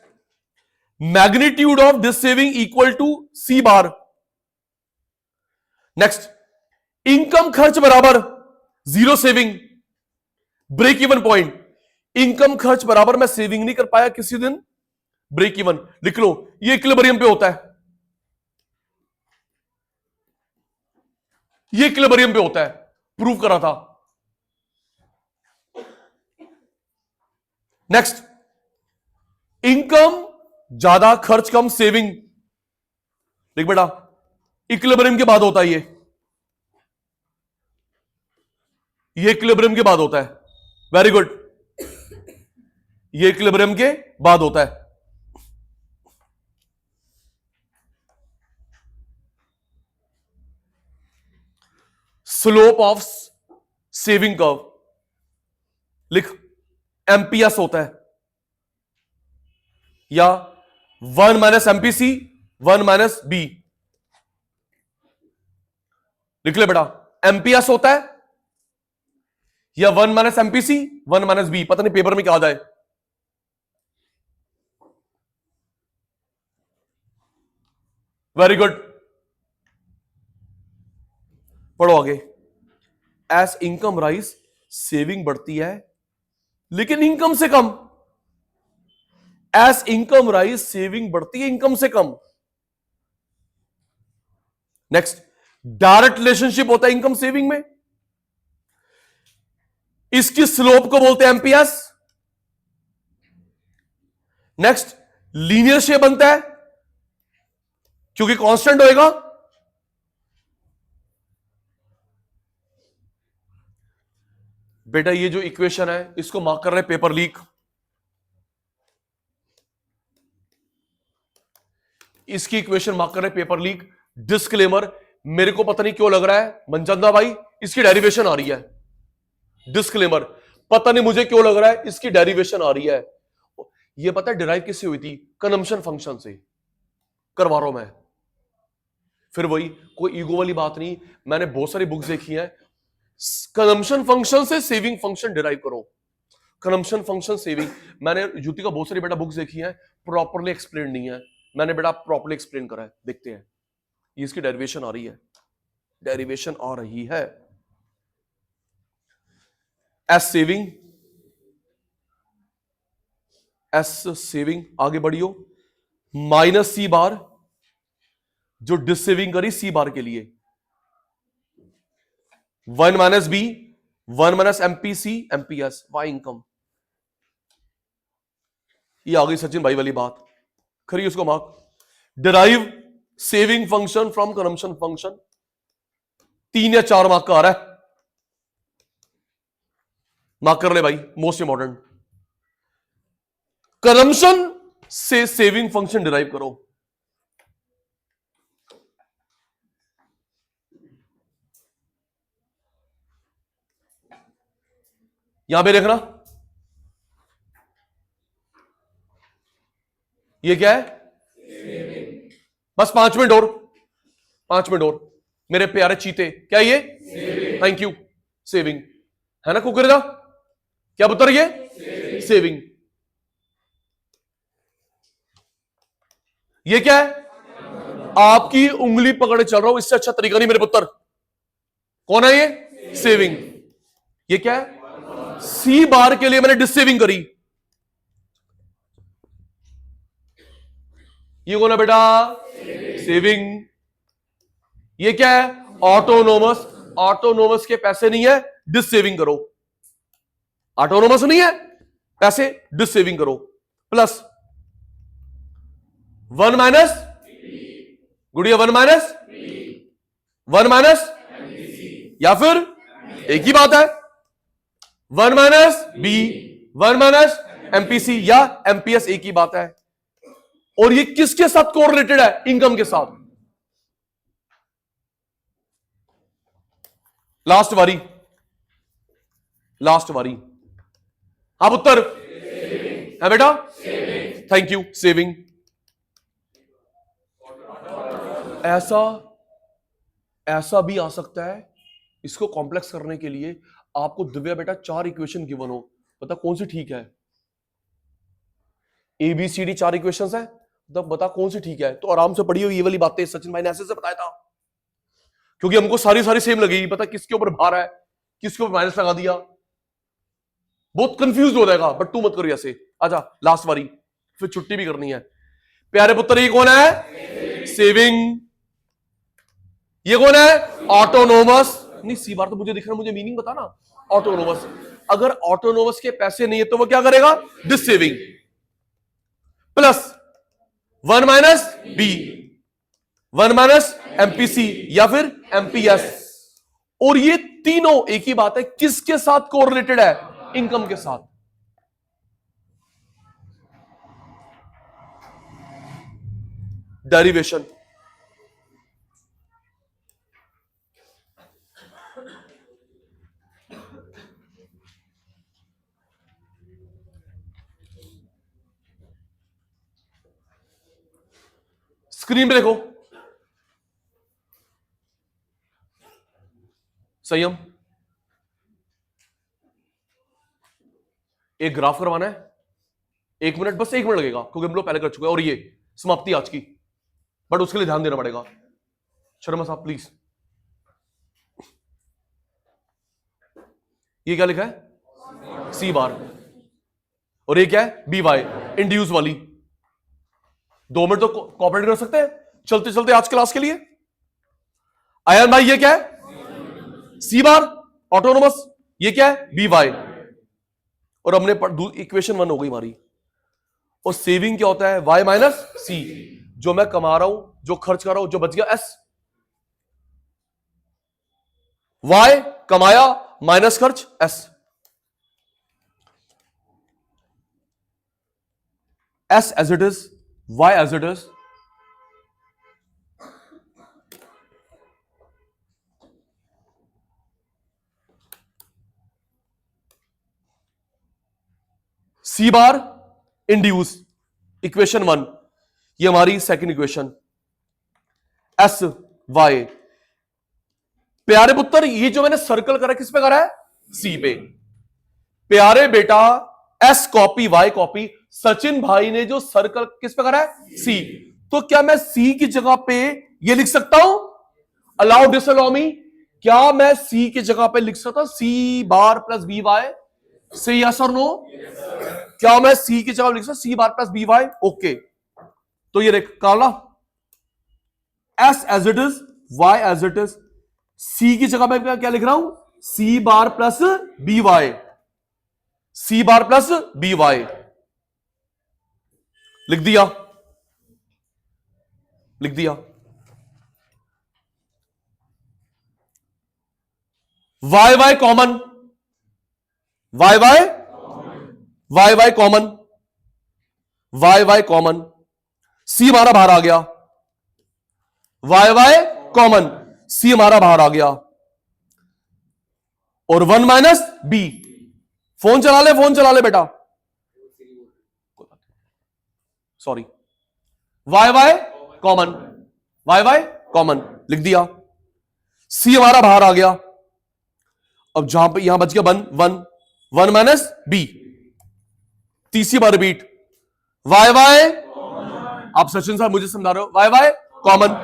magnitude of this saving equal to C bar. Next, income खर्च बराबर zero saving, break even point. Income खर्च बराबर, मैं सेविंग नहीं कर पाया किसी दिन, ब्रेक इवन, लिख लो, ये इक्विलिब्रियम पे होता है, ये इक्विलिब्रियम पे होता है, प्रूव करा था। नेक्स्ट, इनकम ज्यादा खर्च कम सेविंग, देख बेटा इक्विलिब्रियम के बाद होता है, ये इक्विलिब्रियम के बाद होता है, वेरी गुड, ये इक्विलिब्रियम के बाद होता है। स्लोप ऑफ सेविंग कर्व, लिख एमपीएस होता है, या 1 माइनस एमपीसी 1 माइनस बी, लिख ले बेटा, एमपीएस होता है या 1 माइनस एमपीसी 1 माइनस बी, पता नहीं पेपर में क्या आ जाए। वेरी गुड, पढ़ो आगे। एज इनकम राइज, सेविंग बढ़ती है लेकिन इनकम से कम। एज इनकम राइज, सेविंग बढ़ती है इनकम से कम। नेक्स्ट, डायरेक्ट रिलेशनशिप होता है इनकम सेविंग में, इसकी स्लोप को बोलते हैं एमपीएस। नेक्स्ट, लीनियर शेप बनता है क्योंकि कांस्टेंट होएगा। बेटा ये जो इक्वेशन है इसको मार्क कर रहे हैं पेपर लीक, इसकी इक्वेशन मार्क कर रहे हैं पेपर लीक। डिस्क्लेमर, मेरे को पता नहीं क्यों लग रहा है मनचंदा भाई इसकी डेरिवेशन आ रही है, डिस्क्लेमर, पता नहीं मुझे क्यों लग रहा है इसकी डेरिवेशन आ रही है। ये पता है डिराइव किससे हुई थी? कंजम्पशन फंक्शन से करवा रहा हूं मैं। फिर वही, कोई ईगो वाली बात नहीं, मैंने बहुत सारी बुक्स देखी हैं, कंजम्पशन फंक्शन से सेविंग फंक्शन डिराइव करो, कंजम्पशन फंक्शन सेविंग। मैंने युति का बहुत सारी बेटा बुक्स देखी हैं, प्रॉपरली एक्सप्लेन नहीं है, मैंने बेटा प्रॉपरली एक्सप्लेन करा है, देखते हैं। ये इसकी डेरिवेशन आ रही है, डेरिवेशन आ रही है। एस सेविंग, एस सेविंग, आगे बढ़ियो, माइनस सी बार जो डिसेविंग करी सी बार के लिए, 1 minus B, 1 minus MPC MPS Y income. ये आ गई सचिन भाई वाली बात, खरी उसको mark. Derive saving function from consumption function, 3 या 4 मार्क का आ रहा है, मार्क कर ले भाई, मोस्ट इंपॉर्टेंट। कंजम्पशन से सेविंग फंक्शन डिराइव करो। यहां पे देखना, ये क्या है? बस 5 मिनट और, 5 मिनट और मेरे प्यारे चीते, क्या ये? थैंक यू, सेविंग है ना कुकरेगा, क्या पुत्र ये? सेविंग। ये क्या है? आपकी उंगली पकड़े चल रहा हूं, इससे अच्छा तरीका नहीं मेरे पुत्र। कौन है ये? सेविंग। ये क्या है? सी बार के लिए मैंने डिसेविंग करी। ये कौन है बेटा? सेविंग। ये क्या है? ऑटोनोमस। ऑटोनोमस के पैसे नहीं है, डिसेविंग करो। ऑटोनोमस नहीं है, पैसे डिसेविंग करो। प्लस 1 माइनस, गुड़िया 1 माइनस, 1 माइनस, या फिर एक ही बात है 1 माइनस बी, 1 माइनस एमपीसी या एमपीएस, एक ही बात है। और ये किसके साथ कोरिलेटेड है? इनकम के साथ। लास्ट वारी, लास्ट वारी, आप उत्तर है बेटा? Thank you, saving. ऐसा भी आ सकता है, इसको कॉम्प्लेक्स करने के लिए आपको दिव्या बेटा 4 इक्वेशन गिवन हो, बता कौन सी ठीक है? ABCD 4 इक्वेशंस है, तो बता कौन सी ठीक है? तो आराम से पढ़ियो ये वाली बातें, सचिन भाई ने ऐसे से बताया था, क्योंकि हमको सारी सारी सेम लगेगी, पता किसके ऊपर भार है, किसके ऊपर माइनस लगा दिया, बहुत कंफ्यूज हो जाएगा। बट तू मत करो ऐसे, आजा लास्ट वारी, फिर छुट्टी भी करनी है। प्यारे पुत्र, ये कौन है? सेविंग। ये कौन है? ऑटोनोमस। नहीं, सी बार तो मुझे दिख रहा है, मुझे मीनिंग बता ना। ऑटोनोमस। अगर ऑटोनोमस के पैसे नहीं है तो वो क्या करेगा? Dissaving. Plus 1 minus B, 1 minus MPC या फिर एमपीएस। और ये तीनों एक ही बात है, किसके साथ कोरिलेटेड है? इनकम के साथ। डेरिवेशन। स्क्रीन पे देखो, संयम। एक ग्राफ करवाना है, 1 मिनट, बस 1 मिनट लगेगा, क्योंकि हम लोग पहले कर चुके हैं, और ये समाप्ति आज की। बट उसके लिए ध्यान देना पड़ेगा। शर्मा साहब प्लीज। ये क्या लिखा है? सी बार। और ये क्या है? बी वाई, इंड्यूस वाली। 2 मिनट तो कॉपरेट कर सकते हैं चलते चलते आज क्लास के लिए। आयन भाई, ये क्या है? C bar, autonomous. ये क्या है? B Y. और हमने इक्वेशन 1 हो गई हमारी। और सेविंग क्या होता है? वाई माइनस सी, जो मैं कमा रहा हूं, जो खर्च कर रहा हूं, जो बच गया एस। वाई कमाया माइनस खर्च S. S as it is, Y as it is, C bar induce, equation 1, ये हमारी सेकंड इक्वेशन। एस वाई, प्यारे पुत्र ये जो मैंने सर्कल करा किस पे करा है? सी पे। प्यारे बेटा S copy Y copy, Sachin भाई ने जो सर्कल किस पे करा है? सी। तो क्या मैं सी की जगह पे ये लिख सकता हूं? अलाउ डिसअलाउ मी, क्या मैं सी की जगह पे लिख सकता हूं C bar plus B Y? Say yes और नो? क्या मैं सी की जगह लिख सकता हूं C bar plus B Y? Okay, तो ये देख काला S as it is, Y as it is, C की जगह मैं क्या लिख रहा हूं? C bar plus B Y, C bar plus B Y लिख दिया, लिख दिया। Y Y common, Y Y, Y Y common, Y Y common, सी हमारा बाहर आ गया, वाई वाई कॉमन, सी हमारा बाहर आ गया, और 1 माइनस बी। फोन चला ले, फोन चला ले बेटा, sorry, Y Y common, Y Y common लिख दिया, सी हमारा बाहर आ गया। अब जहां पे यहां बच गया 1 माइनस बी, तीसरी बार रिपीट, वाई वाई, आप सचिन साहब मुझे समझा रहे हो, वाई वाई कॉमन,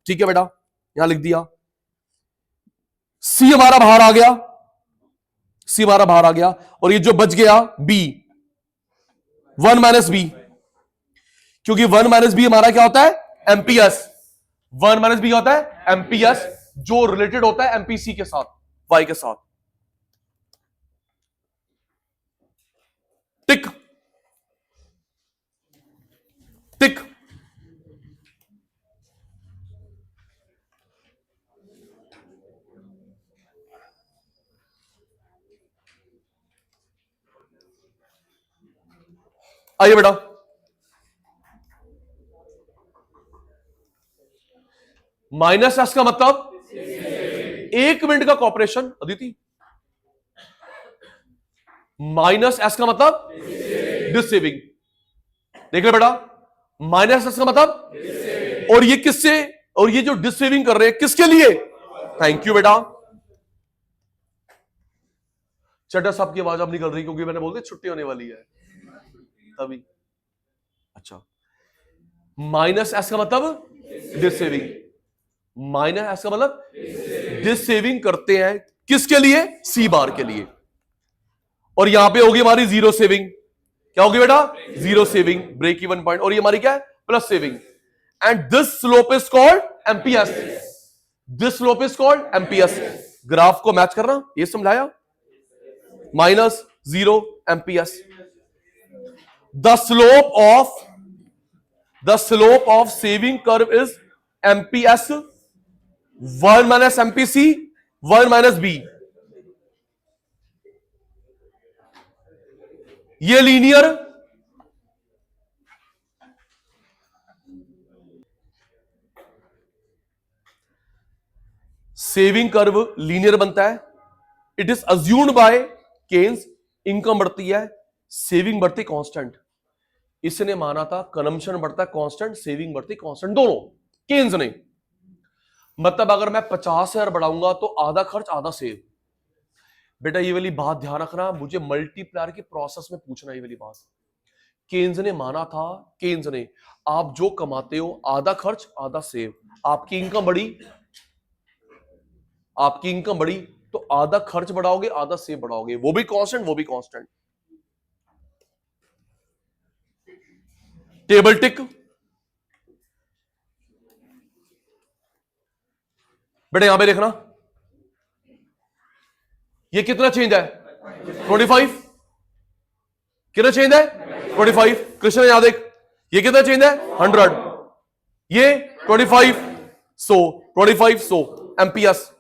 ठीक है बेटा, यहां लिख दिया, सी हमारा बाहर आ गया, सी हमारा बाहर आ गया, और ये जो बच गया बी, 1 माइनस बी, क्योंकि 1 माइनस बी हमारा क्या होता है? एमपीएस। 1 माइनस बी क्या होता है? एमपीएस, जो रिलेटेड होता है एमपीसी के साथ, वाई के साथ। टिक टिक, आइए बेटा, माइनस एस का मतलब 1 मिनट का कॉपरेशन, अदिति, माइनस एस का मतलब डिसेविंग, देख ले बेटा, माइनस एस का मतलब, और ये किससे, और ये जो डिसेविंग कर रहे हैं किसके लिए? थैंक यू बेटा। चड्डा साहब की आवाज अब निकल रही क्योंकि मैंने बोल दिया छुट्टी होने वाली है तभी। अच्छा, माइनस एस का मतलब डिसेविंग, माइनस एस का मतलब डिसेविंग करते हैं किसके लिए? सी बार के लिए। और यहां पे होगी हमारी जीरो सेविंग, क्या होगी बेटा? Zero saving, break even point, और ये हमारी क्या है? Plus saving. And this slope is called MPS, this slope is called MPS. Graph को मैच करना, ये समझाया, minus zero MPS. The slope of saving curve is MPS, 1 minus MPC, 1 minus B. ये लीनियर, सेविंग कर्व लीनियर बनता है। It is assumed by Keynes, income बढ़ती है, saving बढ़ती कांस्टेंट। इसने माना था कंजम्पशन बढ़ता है कांस्टेंट, सेविंग बढ़ती कांस्टेंट, दोनों केन्स ने। मतलब अगर मैं 50,000 बढ़ाऊंगा तो आधा खर्च आधा सेव। बेटा ये वाली बात ध्यान रखना, मुझे मल्टीप्लायर की प्रोसेस में पूछना ये वाली बात। केन्स ने माना था, केन्स ने, आप जो कमाते हो आधा खर्च आधा सेव, आपकी इनकम बढ़ी, आपकी इनकम बढ़ी तो आधा खर्च बढ़ाओगे आधा सेव बढ़ाओगे, वो भी कांस्टेंट वो भी कांस्टेंट। टेबल टिक, बेटा यहां पे देखना, ये कितना चेंज है? 25। कितना चेंज है? 25। कृष्ण यहां देख, ये कितना चेंज है? 100। ये 25 100, 25 100 एमपीएस।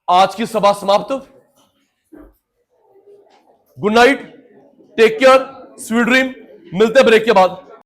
आज की सभा समाप्त। Good night, take care, sweet dream, मिलते हैं ब्रेक के बाद।